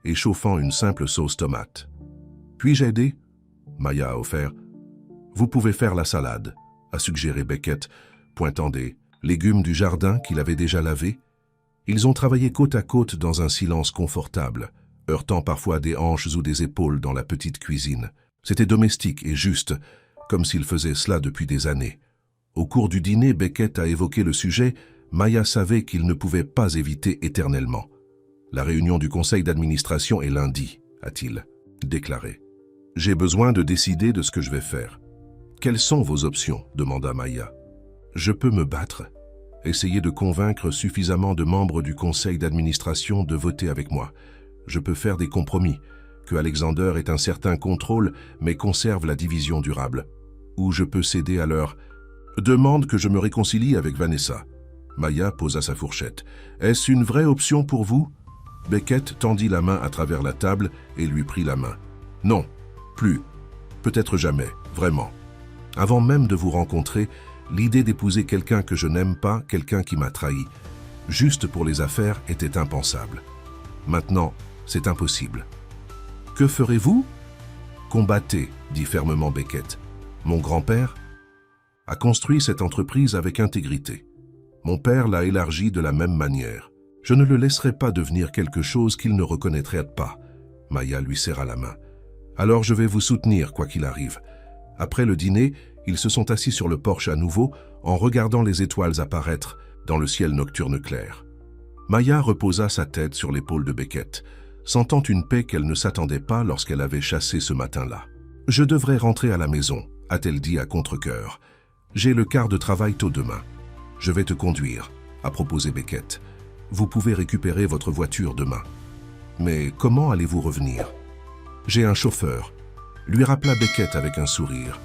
A: et chauffant une simple sauce tomate. « Puis-je aider ?» Maya a offert. « Vous pouvez faire la salade », a suggéré Beckett, pointant des légumes du jardin qu'il avait déjà lavés. Ils ont travaillé côte à côte dans un silence confortable, heurtant parfois des hanches ou des épaules dans la petite cuisine. C'était domestique et juste, comme s'il faisait cela depuis des années. Au cours du dîner, Beckett a évoqué le sujet. Maya savait qu'il ne pouvait pas éviter éternellement. « La réunion du conseil d'administration est lundi, » a-t-il déclaré. « J'ai besoin de décider de ce que je vais faire. »« Quelles sont vos options ?» demanda Maya. « Je peux me battre. Essayer de convaincre suffisamment de membres du conseil d'administration de voter avec moi. Je peux faire des compromis. Que Alexander ait un certain contrôle, mais conserve la division durable. Ou je peux céder à leur demande que je me réconcilie avec Vanessa. » Maya posa sa fourchette. « Est-ce une vraie option pour vous ?» Beckett tendit la main à travers la table et lui prit la main. « Non, plus. Peut-être jamais, vraiment. Avant même de vous rencontrer, l'idée d'épouser quelqu'un que je n'aime pas, quelqu'un qui m'a trahi, juste pour les affaires, était impensable. Maintenant, c'est impossible. » « Que ferez-vous ?»« Combattez, » dit fermement Beckett. « Mon grand-père a construit cette entreprise avec intégrité. Mon père l'a élargie de la même manière. Je ne le laisserai pas devenir quelque chose qu'il ne reconnaîtrait pas. » Maya lui serra la main. « Alors je vais vous soutenir, quoi qu'il arrive. » Après le dîner, ils se sont assis sur le porche à nouveau, en regardant les étoiles apparaître dans le ciel nocturne clair. Maya reposa sa tête sur l'épaule de Beckett, sentant une paix qu'elle ne s'attendait pas lorsqu'elle avait chassé ce matin-là. « Je devrais rentrer à la maison, » a-t-elle dit à contre-cœur. J'ai le quart de travail tôt demain. Je vais te conduire, a proposé Beckett. Vous pouvez récupérer votre voiture demain. Mais comment allez-vous revenir? J'ai un chauffeur, lui rappela Beckett avec un sourire.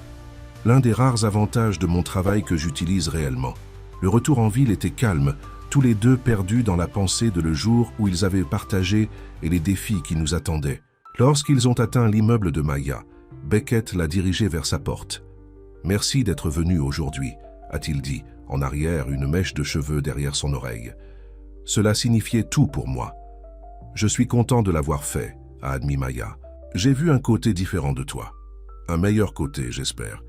A: L'un des rares avantages de mon travail que j'utilise réellement. Le retour en ville était calme, tous les deux perdus dans la pensée de le jour où ils avaient partagé et les défis qui nous attendaient. Lorsqu'ils ont atteint l'immeuble de Maya, Beckett l'a dirigé vers sa porte. « Merci d'être venu aujourd'hui », a-t-il dit, en arrière, une mèche de cheveux derrière son oreille. « Cela signifiait tout pour moi. »« Je suis content de l'avoir fait », a admis Maya. « J'ai vu un côté différent de toi. Un meilleur côté, j'espère.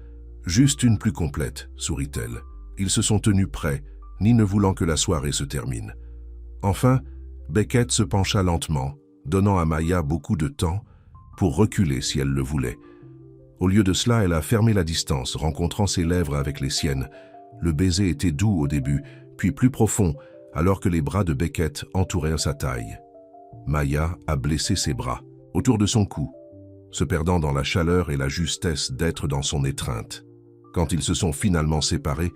A: Juste une plus complète, sourit-elle. Ils se sont tenus prêts, ni ne voulant que la soirée se termine. Enfin, Beckett se pencha lentement, donnant à Maya beaucoup de temps pour reculer si elle le voulait. Au lieu de cela, elle a fermé la distance, rencontrant ses lèvres avec les siennes. Le baiser était doux au début, puis plus profond, alors que les bras de Beckett entouraient sa taille. Maya a blessé ses bras, autour de son cou, se perdant dans la chaleur et la justesse d'être dans son étreinte. Quand ils se sont finalement séparés,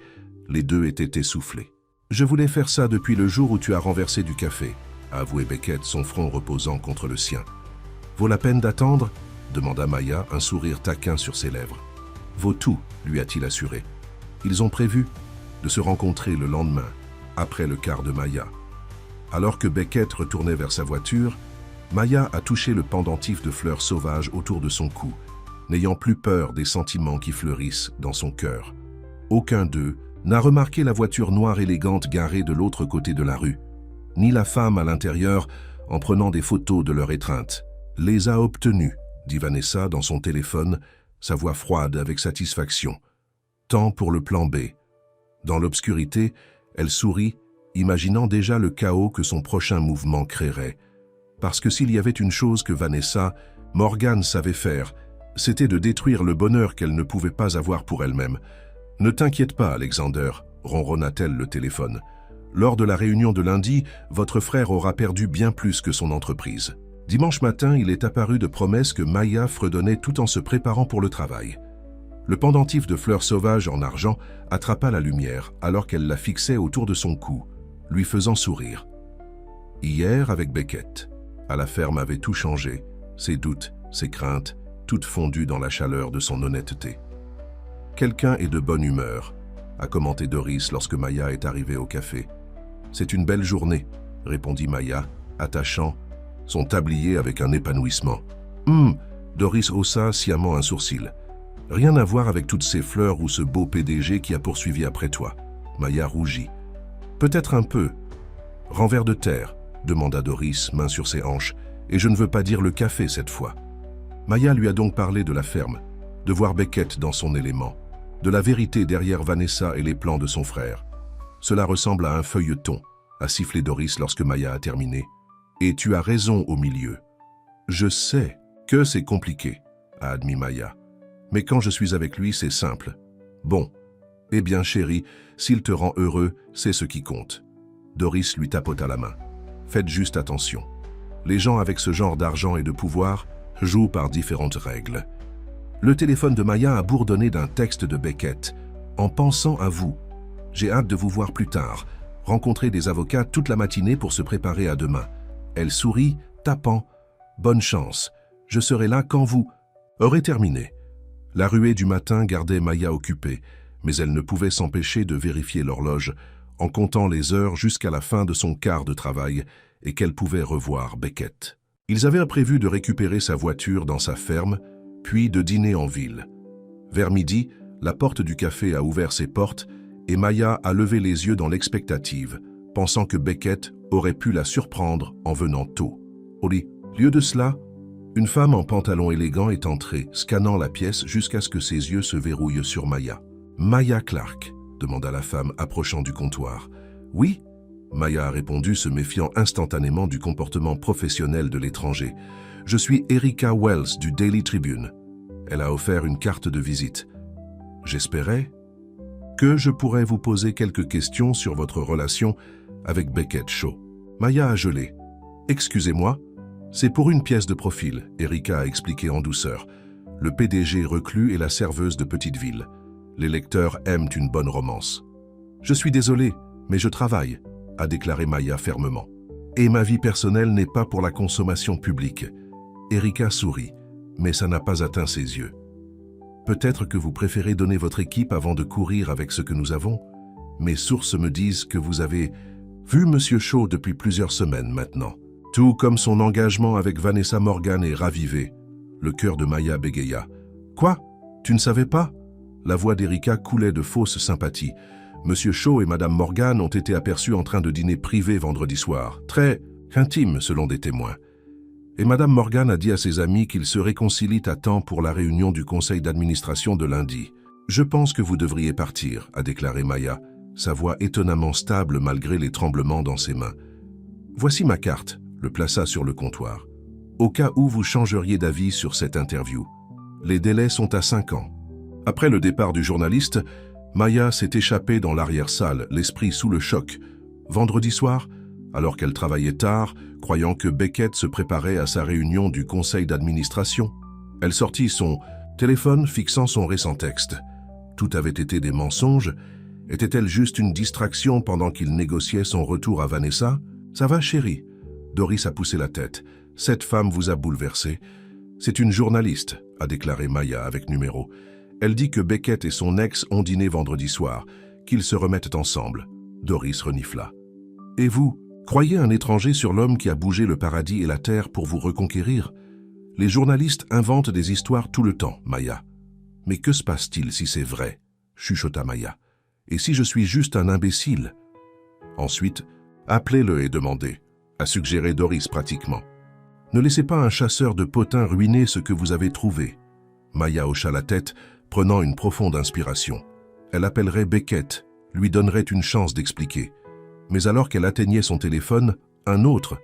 A: les deux étaient essoufflés. « Je voulais faire ça depuis le jour où tu as renversé du café », a avoué Beckett, son front reposant contre le sien. « Vaut la peine d'attendre » demanda Maya, un sourire taquin sur ses lèvres. « Vaut tout », lui a-t-il assuré. Ils ont prévu de se rencontrer le lendemain, après le quart de Maya. Alors que Beckett retournait vers sa voiture, Maya a touché le pendentif de fleurs sauvages autour de son cou, n'ayant plus peur des sentiments qui fleurissent dans son cœur. Aucun d'eux n'a remarqué la voiture noire élégante garée de l'autre côté de la rue, ni la femme à l'intérieur en prenant des photos de leur étreinte. « Les a obtenus », dit Vanessa dans son téléphone, sa voix froide avec satisfaction. Temps pour le plan B. Dans l'obscurité, elle sourit, imaginant déjà le chaos que son prochain mouvement créerait. Parce que s'il y avait une chose que Vanessa, Morgan savait faire, c'était de détruire le bonheur qu'elle ne pouvait pas avoir pour elle-même. « Ne t'inquiète pas, Alexander », ronronna-t-elle le téléphone. « Lors de la réunion de lundi, votre frère aura perdu bien plus que son entreprise. » Dimanche matin, il est apparu de promesses que Maya fredonnait tout en se préparant pour le travail. Le pendentif de fleurs sauvages en argent attrapa la lumière alors qu'elle la fixait autour de son cou, lui faisant sourire. Hier, avec Beckett, à la ferme avait tout changé, ses doutes, ses craintes, toutes fondues dans la chaleur de son honnêteté. « Quelqu'un est de bonne humeur », a commenté Doris lorsque Maya est arrivée au café. « C'est une belle journée », répondit Maya, attachant son tablier avec un épanouissement. « Doris haussa sciemment un sourcil. « Rien à voir avec toutes ces fleurs ou ce beau PDG qui a poursuivi après toi. » Maya rougit. « Peut-être un peu. »« Renvers de terre » demanda Doris, main sur ses hanches. « Et je ne veux pas dire le café cette fois. » Maya lui a donc parlé de la ferme, de voir Beckett dans son élément, de la vérité derrière Vanessa et les plans de son frère. « Cela ressemble à un feuilleton », a sifflé Doris lorsque Maya a terminé. « Et tu as raison au milieu. »« Je sais que c'est compliqué », a admis Maya. « Mais quand je suis avec lui, c'est simple. Bon. Eh bien, chérie, s'il te rend heureux, c'est ce qui compte. » Doris lui tapota la main. « Faites juste attention. Les gens avec ce genre d'argent et de pouvoir jouent par différentes règles. » Le téléphone de Maya a bourdonné d'un texte de Beckett. « En pensant à vous. J'ai hâte de vous voir plus tard. Rencontrer des avocats toute la matinée pour se préparer à demain. » Elle sourit, tapant. « Bonne chance. Je serai là quand vous aurez terminé. » La ruée du matin gardait Maya occupée, mais elle ne pouvait s'empêcher de vérifier l'horloge en comptant les heures jusqu'à la fin de son quart de travail et qu'elle pouvait revoir Beckett. Ils avaient prévu de récupérer sa voiture dans sa ferme, puis de dîner en ville. Vers midi, la porte du café a ouvert ses portes et Maya a levé les yeux dans l'expectative, pensant que Beckett aurait pu la surprendre en venant tôt. Au lieu de cela, une femme en pantalon élégant est entrée, scannant la pièce jusqu'à ce que ses yeux se verrouillent sur Maya. « Maya Clark ?» demanda la femme, approchant du comptoir. « Oui ?» Maya a répondu, se méfiant instantanément du comportement professionnel de l'étranger. « Je suis Erica Wells du Daily Tribune. » Elle a offert une carte de visite. « J'espérais que je pourrais vous poser quelques questions sur votre relation avec Beckett Shaw. » Maya a gelé. « Excusez-moi, c'est pour une pièce de profil, » Erica a expliqué en douceur. « Le PDG reclus et la serveuse de petite ville. Les lecteurs aiment une bonne romance. « Je suis désolé, mais je travaille », a déclaré Maya fermement. « Et ma vie personnelle n'est pas pour la consommation publique. » Erika sourit, mais ça n'a pas atteint ses yeux. « Peut-être que vous préférez donner votre équipe avant de courir avec ce que nous avons. Mes sources me disent que vous avez vu Monsieur Shaw depuis plusieurs semaines maintenant. Tout comme son engagement avec Vanessa Morgan est ravivé. » Le cœur de Maya bégaya. « Quoi? Tu ne savais pas ?» La voix d'Erika coulait de fausses sympathies. Monsieur Shaw et Madame Morgan ont été aperçus en train de dîner privé vendredi soir, très intime selon des témoins. Et Madame Morgan a dit à ses amis qu'ils se réconcilient à temps pour la réunion du conseil d'administration de lundi. « Je pense que vous devriez partir », a déclaré Maya, sa voix étonnamment stable malgré les tremblements dans ses mains. « Voici ma carte », le plaça sur le comptoir. « Au cas où vous changeriez d'avis sur cette interview. Les délais sont à 5 ans. » Après le départ du journaliste, Maya s'est échappée dans l'arrière-salle, l'esprit sous le choc. Vendredi soir, alors qu'elle travaillait tard, croyant que Beckett se préparait à sa réunion du conseil d'administration, elle sortit son téléphone fixant son récent texte. Tout avait été des mensonges. Était-elle juste une distraction pendant qu'il négociait son retour à Vanessa? « Ça va, chérie ?» Doris a poussé la tête. « Cette femme vous a bouleversé. »« C'est une journaliste », a déclaré Maya avec numéro. Elle dit que Beckett et son ex ont dîné vendredi soir, qu'ils se remettent ensemble. Doris renifla. « Et vous, croyez un étranger sur l'homme qui a bougé le paradis et la terre pour vous reconquérir? Les journalistes inventent des histoires tout le temps, Maya. Mais que se passe-t-il si c'est vrai? Chuchota Maya. Et si je suis juste un imbécile? Ensuite, appelez-le et demandez, a suggéré Doris pratiquement. Ne laissez pas un chasseur de potins ruiner ce que vous avez trouvé. Maya hocha la tête, prenant une profonde inspiration. Elle appellerait Beckett, lui donnerait une chance d'expliquer. Mais alors qu'elle atteignait son téléphone, un autre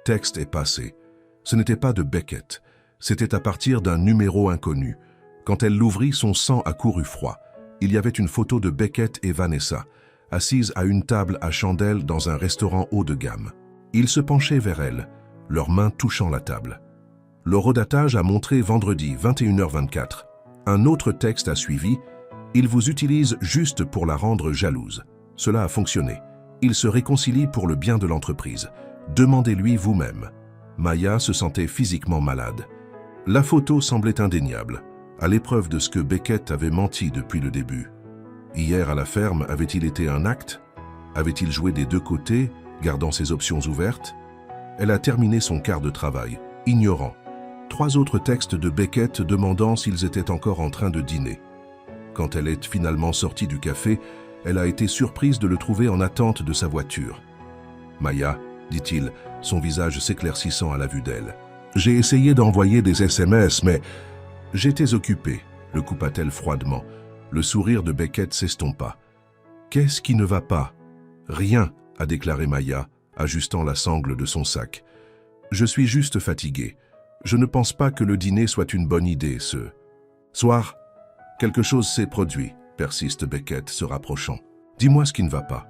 A: texte est passé. Ce n'était pas de Beckett, c'était à partir d'un numéro inconnu. Quand elle l'ouvrit, son sang a couru froid. Il y avait une photo de Beckett et Vanessa, assises à une table à chandelle dans un restaurant haut de gamme. Ils se penchaient vers elle, leurs mains touchant la table. L'horodatage a montré vendredi 21h24. Un autre texte a suivi. Il vous utilise juste pour la rendre jalouse. Cela a fonctionné. Il se réconcilie pour le bien de l'entreprise. Demandez-lui vous-même. Maya se sentait physiquement malade. La photo semblait indéniable, à l'épreuve de ce que Beckett avait menti depuis le début. Hier à la ferme, avait-il été un acte? Avait-il joué des deux côtés, gardant ses options ouvertes? Elle a terminé son quart de travail, ignorant. 3 autres textes de Beckett demandant s'ils étaient encore en train de dîner. Quand elle est finalement sortie du café, elle a été surprise de le trouver en attente de sa voiture. « Maya », dit-il, son visage s'éclaircissant à la vue d'elle. « J'ai essayé d'envoyer des SMS, mais j'étais occupé », le coupa-t-elle froidement. Le sourire de Beckett s'estompa. « Qu'est-ce qui ne va pas ?»« Rien », a déclaré Maya, ajustant la sangle de son sac. « Je suis juste fatiguée. Je ne pense pas que le dîner soit une bonne idée, ce soir. » « Quelque chose s'est produit, persiste Beckett, se rapprochant. « Dis-moi ce qui ne va pas. »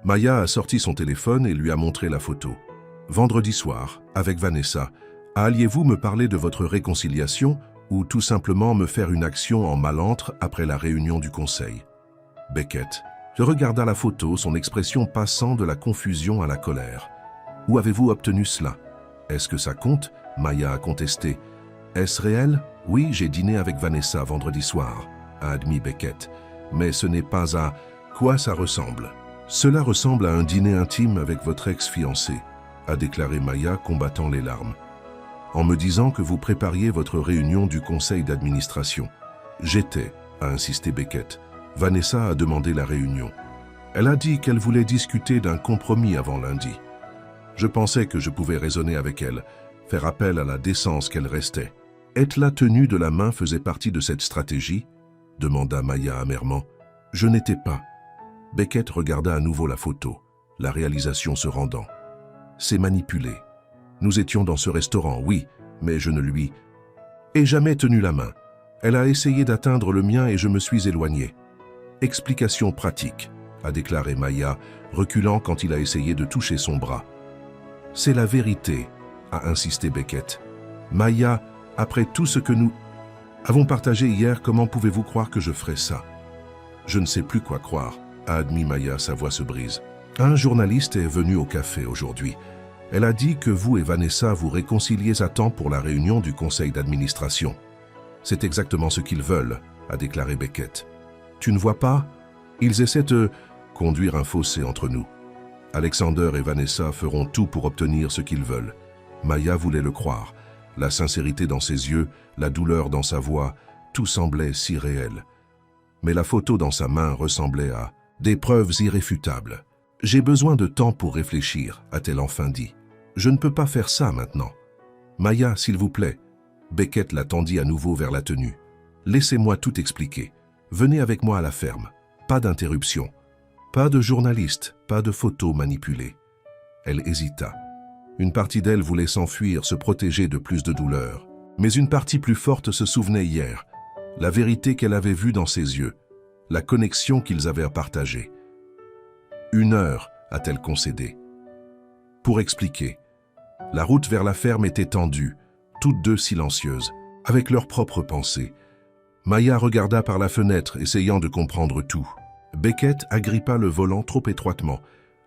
A: Maya a sorti son téléphone et lui a montré la photo. « Vendredi soir, avec Vanessa, alliez-vous me parler de votre réconciliation ou tout simplement me faire une action en malentre après la réunion du conseil ?» Beckett regarda la photo, son expression passant de la confusion à la colère. « Où avez-vous obtenu cela? Est-ce que ça compte ?» Maya a contesté. « Est-ce réel? Oui, j'ai dîné avec Vanessa vendredi soir, » a admis Beckett. « Mais ce n'est pas à quoi ça ressemble. »« Cela ressemble à un dîner intime avec votre ex-fiancé, » a déclaré Maya, combattant les larmes. « En me disant que vous prépariez votre réunion du conseil d'administration. »« J'étais, » a insisté Beckett. Vanessa a demandé la réunion. Elle a dit qu'elle voulait discuter d'un compromis avant lundi. Je pensais que je pouvais raisonner avec elle, faire appel à la décence qu'elle restait. Être la tenue de la main faisait partie de cette stratégie? Demanda Maya amèrement. Je n'étais pas. Beckett regarda à nouveau la photo, la réalisation se rendant. C'est manipulé. Nous étions dans ce restaurant, oui, mais je ne lui ai jamais tenu la main. Elle a essayé d'atteindre le mien et je me suis éloigné. Explication pratique, a déclaré Maya, reculant quand il a essayé de toucher son bras. C'est la vérité, a insisté Beckett. Maya, après tout ce que nous avons partagé hier, comment pouvez-vous croire que je ferais ça? Je ne sais plus quoi croire, a admis Maya, sa voix se brise. Un journaliste est venu au café aujourd'hui. Elle a dit que vous et Vanessa vous réconciliez à temps pour la réunion du conseil d'administration. C'est exactement ce qu'ils veulent, a déclaré Beckett. Tu ne vois pas? Ils essaient de conduire un fossé entre nous. Alexander et Vanessa feront tout pour obtenir ce qu'ils veulent. Maya voulait le croire. La sincérité dans ses yeux, la douleur dans sa voix, tout semblait si réel. Mais la photo dans sa main ressemblait à des preuves irréfutables. « J'ai besoin de temps pour réfléchir », a-t-elle enfin dit. « Je ne peux pas faire ça maintenant. »« Maya, s'il vous plaît. » Beckett la tendit à nouveau vers la tenue. « Laissez-moi tout expliquer. Venez avec moi à la ferme. Pas d'interruption. Pas de journaliste, pas de photos manipulées. » Elle hésita. Une partie d'elle voulait s'enfuir, se protéger de plus de douleur. Mais une partie plus forte se souvenait hier. La vérité qu'elle avait vue dans ses yeux. La connexion qu'ils avaient à partager. 1 heure, a-t-elle concédé. Pour expliquer. La route vers la ferme était tendue, toutes deux silencieuses, avec leurs propres pensées. Maya regarda par la fenêtre, essayant de comprendre tout. Beckett agrippa le volant trop étroitement,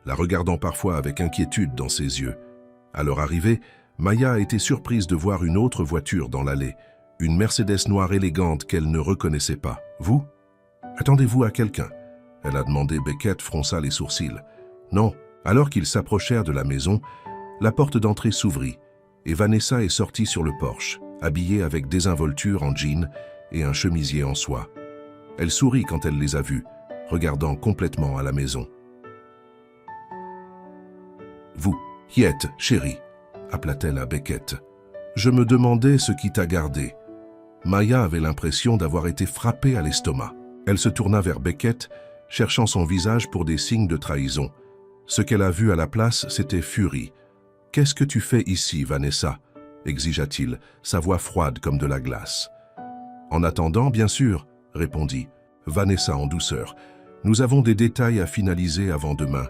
A: la regardant parfois avec inquiétude dans ses yeux. À leur arrivée, Maya a été surprise de voir une autre voiture dans l'allée, une Mercedes noire élégante qu'elle ne reconnaissait pas. « Vous? Attendez-vous à quelqu'un ?» Elle a demandé. Beckett fronça les sourcils. Non, alors qu'ils s'approchèrent de la maison, la porte d'entrée s'ouvrit et Vanessa est sortie sur le porche, habillée avec désinvolture en jean et un chemisier en soie. Elle sourit quand elle les a vus, regardant complètement à la maison. « Vous, qui êtes, chérie ?» appela-t-elle à Beckett. « Je me demandais ce qui t'a gardé. » Maya avait l'impression d'avoir été frappée à l'estomac. Elle se tourna vers Beckett, cherchant son visage pour des signes de trahison. Ce qu'elle a vu à la place, c'était furie. « Qu'est-ce que tu fais ici, Vanessa ?» exigea-t-il, sa voix froide comme de la glace. « En attendant, bien sûr, » répondit Vanessa en douceur. « Nous avons des détails à finaliser avant demain. »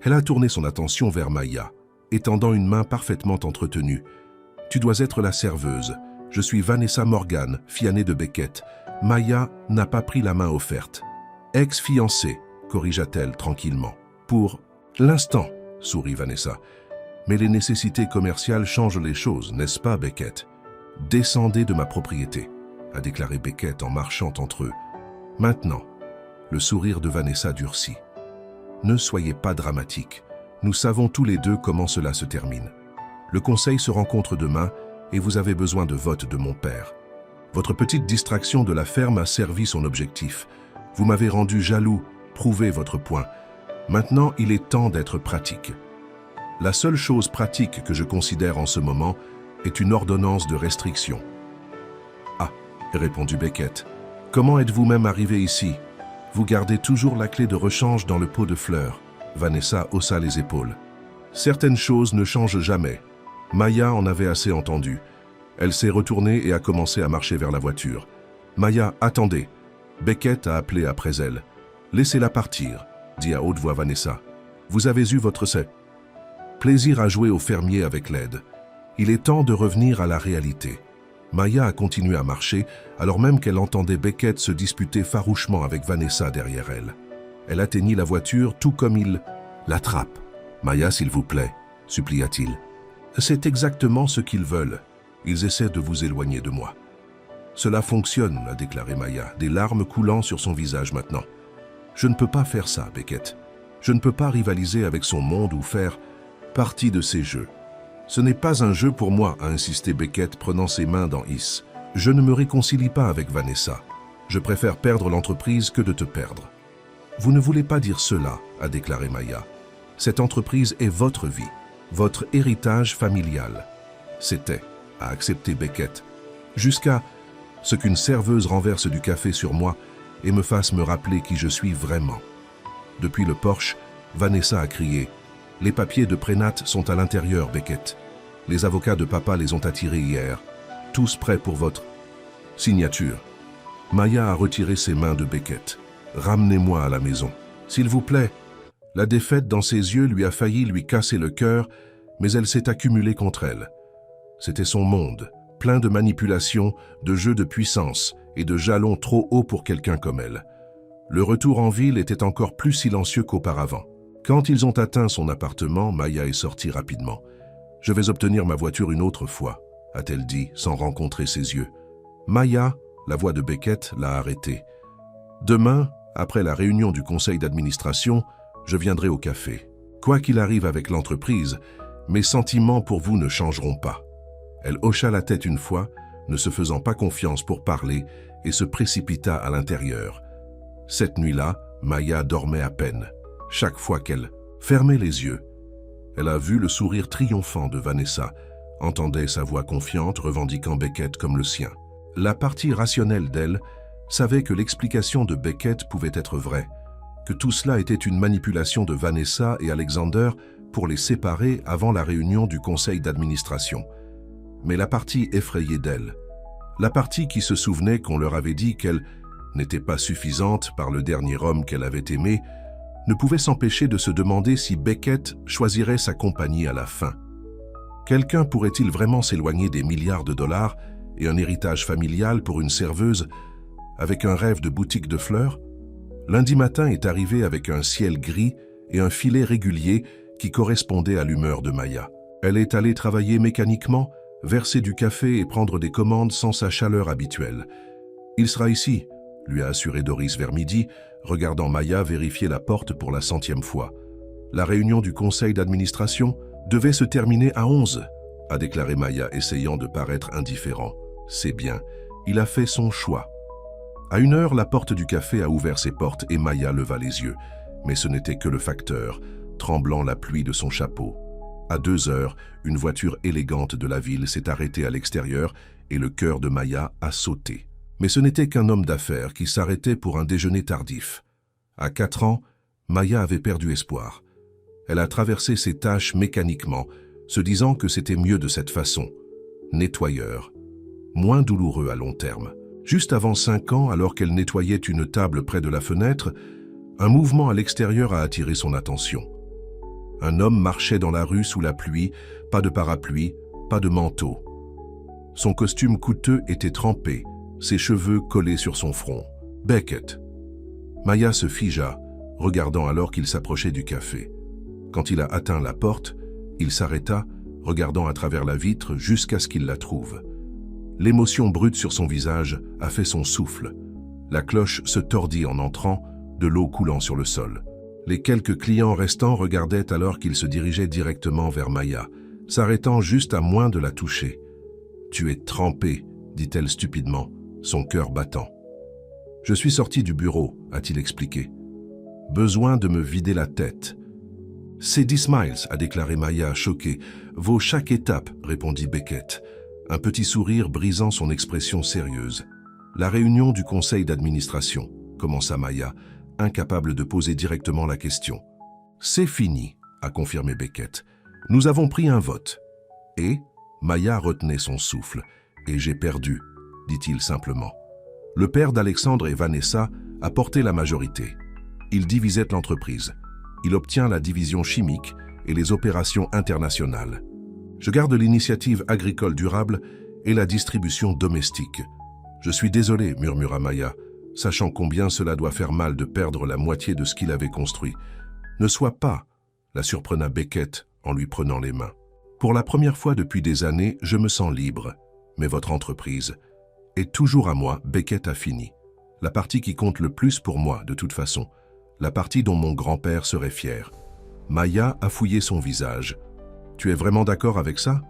A: Elle a tourné son attention vers Maya, étendant une main parfaitement entretenue. « Tu dois être la serveuse. Je suis Vanessa Morgan, fille aînée de Beckett. Maya n'a pas pris la main offerte. » « Ex-fiancée, corrigea-t-elle tranquillement. « Pour l'instant, » sourit Vanessa. « Mais les nécessités commerciales changent les choses, n'est-ce pas, Beckett ?»« Descendez de ma propriété, » a déclaré Beckett en marchant entre eux. « Maintenant. » Le sourire de Vanessa durcit. « Ne soyez pas dramatique. Nous savons tous les deux comment cela se termine. Le conseil se rencontre demain et vous avez besoin de vote de mon père. Votre petite distraction de la ferme a servi son objectif. Vous m'avez rendu jaloux, prouvez votre point. Maintenant, il est temps d'être pratique. La seule chose pratique que je considère en ce moment est une ordonnance de restriction. »« Ah, » répondit Beckett. « Comment êtes-vous même arrivé ici? Vous gardez toujours la clé de rechange dans le pot de fleurs. » Vanessa haussa les épaules. « Certaines choses ne changent jamais. Maya en avait assez entendu. Elle s'est retournée et a commencé à marcher vers la voiture. « Maya, attendez !» Beckett a appelé après elle. « Laissez-la partir, » dit à haute voix Vanessa. « Vous avez eu votre plaisir à jouer au fermier avec l'aide. Il est temps de revenir à la réalité. » Maya a continué à marcher, alors même qu'elle entendait Beckett se disputer farouchement avec Vanessa derrière elle. Elle atteignit la voiture tout comme il l'attrape. « Maya, s'il vous plaît, » supplia-t-il. « C'est exactement ce qu'ils veulent. Ils essaient de vous éloigner de moi. » « Cela fonctionne, » a déclaré Maya, des larmes coulant sur son visage maintenant. « Je ne peux pas faire ça, Beckett. Je ne peux pas rivaliser avec son monde ou faire partie de ses jeux. Ce n'est pas un jeu pour moi, » a insisté Beckett, prenant ses mains dans Is. « Je ne me réconcilie pas avec Vanessa. Je préfère perdre l'entreprise que de te perdre. »« Vous ne voulez pas dire cela, » a déclaré Maya. « Cette entreprise est votre vie, votre héritage familial. » « C'était, » a accepté Beckett, « jusqu'à ce qu'une serveuse renverse du café sur moi et me fasse me rappeler qui je suis vraiment. » Depuis le porche, Vanessa a crié « Les papiers de prénat sont à l'intérieur, Beckett. Les avocats de papa les ont attirés hier. Tous prêts pour votre signature. » Maya a retiré ses mains de Beckett. « Ramenez-moi à la maison, s'il vous plaît. » La défaite dans ses yeux lui a failli lui casser le cœur, mais elle s'est accumulée contre elle. C'était son monde, plein de manipulations, de jeux de puissance et de jalons trop hauts pour quelqu'un comme elle. Le retour en ville était encore plus silencieux qu'auparavant. Quand ils ont atteint son appartement, Maya est sortie rapidement. « Je vais obtenir ma voiture une autre fois », a-t-elle dit, sans rencontrer ses yeux. Maya, la voix de Beckett, l'a arrêtée. « Demain, après la réunion du conseil d'administration, je viendrai au café. Quoi qu'il arrive avec l'entreprise, mes sentiments pour vous ne changeront pas. » Elle hocha la tête une fois, ne se faisant pas confiance pour parler, et se précipita à l'intérieur. Cette nuit-là, Maya dormait à peine. Chaque fois qu'elle fermait les yeux, elle a vu le sourire triomphant de Vanessa, entendait sa voix confiante revendiquant Beckett comme le sien. La partie rationnelle d'elle savait que l'explication de Beckett pouvait être vraie, que tout cela était une manipulation de Vanessa et Alexander pour les séparer avant la réunion du conseil d'administration. Mais la partie effrayée d'elle, la partie qui se souvenait qu'on leur avait dit qu'elle n'était pas suffisante par le dernier homme qu'elle avait aimé, ne pouvait s'empêcher de se demander si Beckett choisirait sa compagnie à la fin. Quelqu'un pourrait-il vraiment s'éloigner des milliards de dollars et un héritage familial pour une serveuse avec un rêve de boutique de fleurs? Lundi matin est arrivé avec un ciel gris et un filet régulier qui correspondait à l'humeur de Maya. Elle est allée travailler mécaniquement, verser du café et prendre des commandes sans sa chaleur habituelle. « Il sera ici », lui a assuré Doris vers midi, regardant Maya vérifier la porte pour la 100e fois. La réunion du conseil d'administration devait se terminer à 11, a déclaré Maya, essayant de paraître indifférent. C'est bien, il a fait son choix. À 1h, la porte du café a ouvert ses portes et Maya leva les yeux. Mais ce n'était que le facteur, tremblant la pluie de son chapeau. À 2h, une voiture élégante de la ville s'est arrêtée à l'extérieur et le cœur de Maya a sauté. Mais ce n'était qu'un homme d'affaires qui s'arrêtait pour un déjeuner tardif. À 4 ans, Maya avait perdu espoir. Elle a traversé ses tâches mécaniquement, se disant que c'était mieux de cette façon. Nettoyeur. Moins douloureux à long terme. Juste avant 5 ans, alors qu'elle nettoyait une table près de la fenêtre, un mouvement à l'extérieur a attiré son attention. Un homme marchait dans la rue sous la pluie, pas de parapluie, pas de manteau. Son costume coûteux était trempé, ses cheveux collés sur son front. Beckett. Maya se figea, regardant alors qu'il s'approchait du café. Quand il a atteint la porte, il s'arrêta, regardant à travers la vitre jusqu'à ce qu'il la trouve. L'émotion brute sur son visage a fait son souffle. La cloche se tordit en entrant, de l'eau coulant sur le sol. Les quelques clients restants regardaient alors qu'il se dirigeait directement vers Maya, s'arrêtant juste à moins de la toucher. « Tu es trempée », dit-elle stupidement, son cœur battant. « Je suis sortie du bureau », a-t-il expliqué. « Besoin de me vider la tête. »« C'est 10 miles », a déclaré Maya, choquée. « Vaut chaque étape », répondit Beckett, un petit sourire brisant son expression sérieuse. « La réunion du conseil d'administration », commença Maya, incapable de poser directement la question. « C'est fini », a confirmé Beckett. « Nous avons pris un vote. » Et Maya retenait son souffle. « Et j'ai perdu », dit-il simplement. Le père d'Alexandre et Vanessa a porté la majorité. Il divisait l'entreprise. Il obtient la division chimique et les opérations internationales. Je garde l'initiative agricole durable et la distribution domestique. « Je suis désolé », murmura Maya, sachant combien cela doit faire mal de perdre la moitié de ce qu'il avait construit. « Ne sois pas », la surprena Beckett en lui prenant les mains. « Pour la première fois depuis des années, je me sens libre. Mais votre entreprise est toujours à moi. » Beckett a fini. La partie qui compte le plus pour moi, de toute façon. La partie dont mon grand-père serait fier. Maya a fouillé son visage. « Tu es vraiment d'accord avec ça ?»«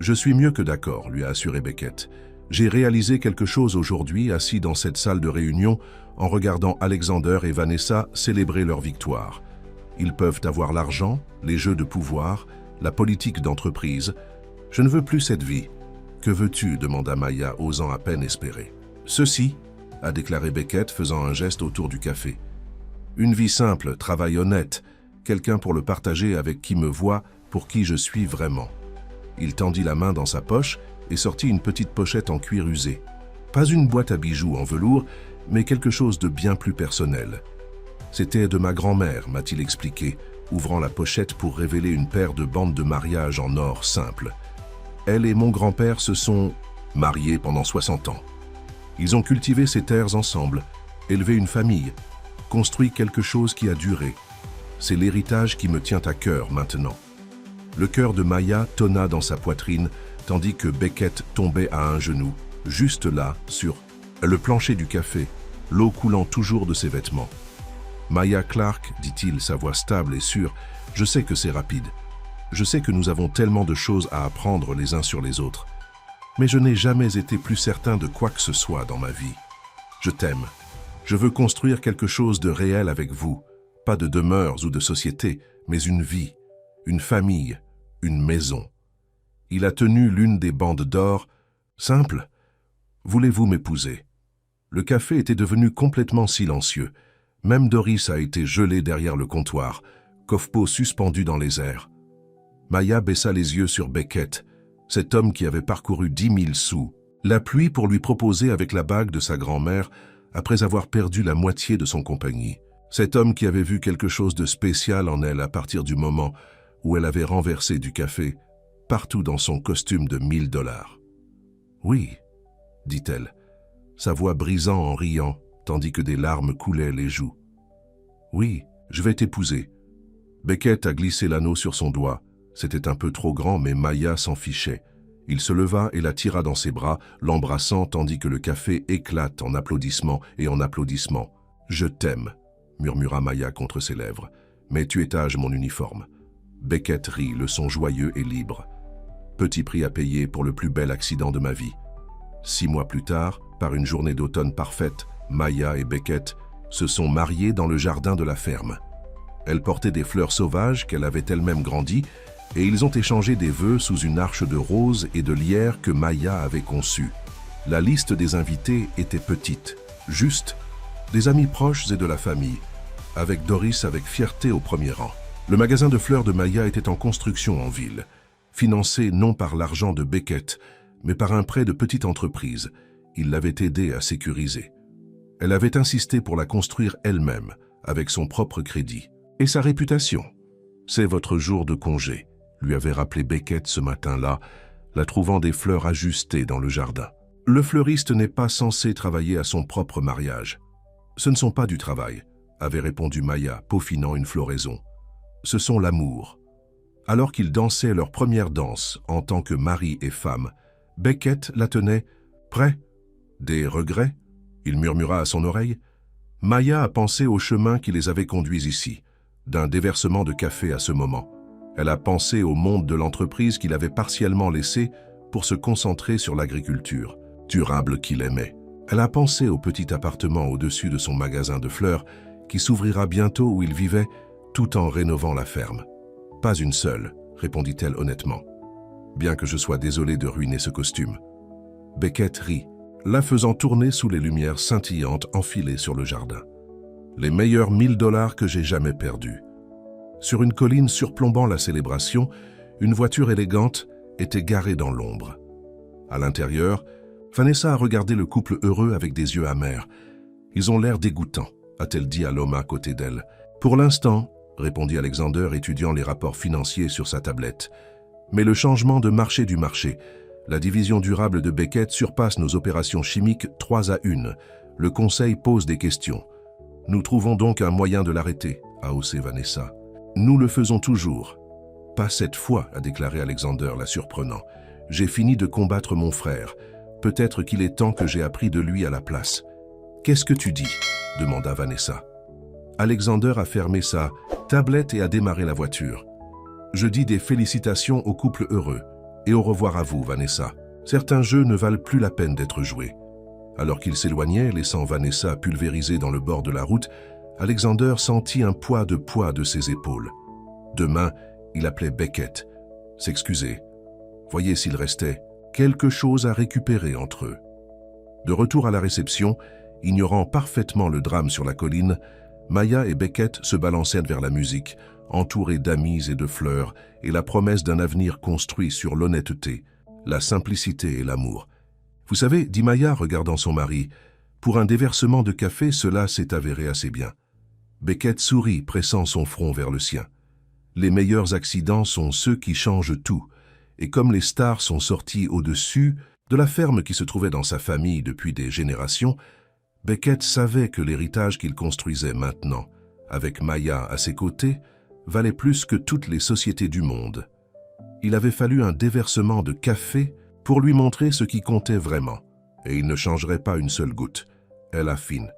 A: Je suis mieux que d'accord », lui a assuré Beckett. « J'ai réalisé quelque chose aujourd'hui, assis dans cette salle de réunion, en regardant Alexander et Vanessa célébrer leur victoire. Ils peuvent avoir l'argent, les jeux de pouvoir, la politique d'entreprise. Je ne veux plus cette vie. »« Que veux-tu » demanda Maya, osant à peine espérer. « Ceci » a déclaré Beckett, faisant un geste autour du café. « Une vie simple, travail honnête, quelqu'un pour le partager avec qui me voit, pour qui je suis vraiment. » Il tendit la main dans sa poche et sortit une petite pochette en cuir usé. Pas une boîte à bijoux en velours, mais quelque chose de bien plus personnel. « C'était de ma grand-mère », m'a-t-il expliqué, ouvrant la pochette pour révéler une paire de bandes de mariage en or simple. Elle et mon grand-père se sont mariés pendant 60 ans. Ils ont cultivé ces terres ensemble, élevé une famille, construit quelque chose qui a duré. C'est l'héritage qui me tient à cœur maintenant. Le cœur de Maya tonna dans sa poitrine, tandis que Beckett tombait à un genou, juste là, sur le plancher du café, l'eau coulant toujours de ses vêtements. « Maya Clarke, dit-il, sa voix stable et sûre, je sais que c'est rapide. Je sais que nous avons tellement de choses à apprendre les uns sur les autres. Mais je n'ai jamais été plus certain de quoi que ce soit dans ma vie. Je t'aime. Je veux construire quelque chose de réel avec vous, pas de demeures ou de société, mais une vie, une famille, une maison. » Il a tenu l'une des bandes d'or. Simple. Voulez-vous m'épouser? Le café était devenu complètement silencieux. Même Doris a été gelée derrière le comptoir, Kofpo suspendu dans les airs. Maya baissa les yeux sur Beckett, cet homme qui avait parcouru 10 000 sous, la pluie pour lui proposer avec la bague de sa grand-mère après avoir perdu la moitié de son compagnie. Cet homme qui avait vu quelque chose de spécial en elle à partir du moment où elle avait renversé du café partout dans son costume de $1000. « Oui, » dit-elle, sa voix brisant en riant, tandis que des larmes coulaient les joues. « Oui, je vais t'épouser. » Beckett a glissé l'anneau sur son doigt. C'était un peu trop grand, mais Maya s'en fichait. Il se leva et la tira dans ses bras, l'embrassant tandis que le café éclate en applaudissements et en applaudissements. « Je t'aime, » murmura Maya contre ses lèvres. « Mais tu étages mon uniforme. » Beckett rit, le son joyeux et libre. « Petit prix à payer pour le plus bel accident de ma vie. » 6 mois plus tard, par une journée d'automne parfaite, Maya et Beckett se sont mariés dans le jardin de la ferme. Elle portait des fleurs sauvages qu'elle avait elle-même grandies et ils ont échangé des vœux sous une arche de roses et de lierre que Maya avait conçue. La liste des invités était petite, juste, des amis proches et de la famille, avec Doris avec fierté au premier rang. Le magasin de fleurs de Maya était en construction en ville, financé non par l'argent de Beckett, mais par un prêt de petite entreprise. Il l'avait aidé à sécuriser. Elle avait insisté pour la construire elle-même, avec son propre crédit. Et sa réputation. « C'est votre jour de congé », lui avait rappelé Beckett ce matin-là, la trouvant des fleurs ajustées dans le jardin. Le fleuriste n'est pas censé travailler à son propre mariage. « Ce ne sont pas du travail », avait répondu Maya, peaufinant une floraison. « Ce sont l'amour. » Alors qu'ils dansaient leur première danse en tant que mari et femme, Beckett la tenait « Prêt ? Des regrets ?» Il murmura à son oreille. Maya a pensé au chemin qui les avait conduits ici, d'un déversement de café à ce moment. Elle a pensé au monde de l'entreprise qu'il avait partiellement laissé pour se concentrer sur l'agriculture, durable qu'il aimait. Elle a pensé au petit appartement au-dessus de son magasin de fleurs qui s'ouvrira bientôt où il vivait tout en rénovant la ferme. « Pas une seule, » répondit-elle honnêtement. « Bien que je sois désolé de ruiner ce costume. » Beckett rit, la faisant tourner sous les lumières scintillantes enfilées sur le jardin. Les meilleurs $1000 que j'ai jamais perdus. Sur une colline surplombant la célébration, une voiture élégante était garée dans l'ombre. À l'intérieur, Vanessa a regardé le couple heureux avec des yeux amers. « Ils ont l'air dégoûtants », a-t-elle dit à l'homme à côté d'elle. « Pour l'instant, » répondit Alexander, étudiant les rapports financiers sur sa tablette. « Mais le changement de marché du marché. La division durable de Beckett surpasse nos opérations chimiques 3-1. Le conseil pose des questions. Nous trouvons donc un moyen de l'arrêter, a haussé Vanessa. Nous le faisons toujours. Pas cette fois, a déclaré Alexander, la surprenant. J'ai fini de combattre mon frère. Peut-être qu'il est temps que j'ai appris de lui à la place. Qu'est-ce que tu dis? Demanda Vanessa. Alexander a fermé sa tablette et a démarré la voiture. Je dis des félicitations au couple heureux. Et au revoir à vous, Vanessa. Certains jeux ne valent plus la peine d'être joués. Alors qu'il s'éloignait, laissant Vanessa pulvérisée dans le bord de la route, Alexander sentit un poids de ses épaules. Demain, il appelait Beckett. S'excuser. Voyez s'il restait quelque chose à récupérer entre eux. De retour à la réception, ignorant parfaitement le drame sur la colline, Maya et Beckett se balancèrent vers la musique, entourés d'amis et de fleurs, et la promesse d'un avenir construit sur l'honnêteté, la simplicité et l'amour. Vous savez, dit Maya, regardant son mari, pour un déversement de café, cela s'est avéré assez bien. Beckett sourit, pressant son front vers le sien. Les meilleurs accidents sont ceux qui changent tout, et comme les stars sont sorties au-dessus de la ferme qui se trouvait dans sa famille depuis des générations, Beckett savait que l'héritage qu'il construisait maintenant, avec Maya à ses côtés, valait plus que toutes les sociétés du monde. Il avait fallu un déversement de café pour lui montrer ce qui comptait vraiment, et il ne changerait pas une seule goutte. Elle affine.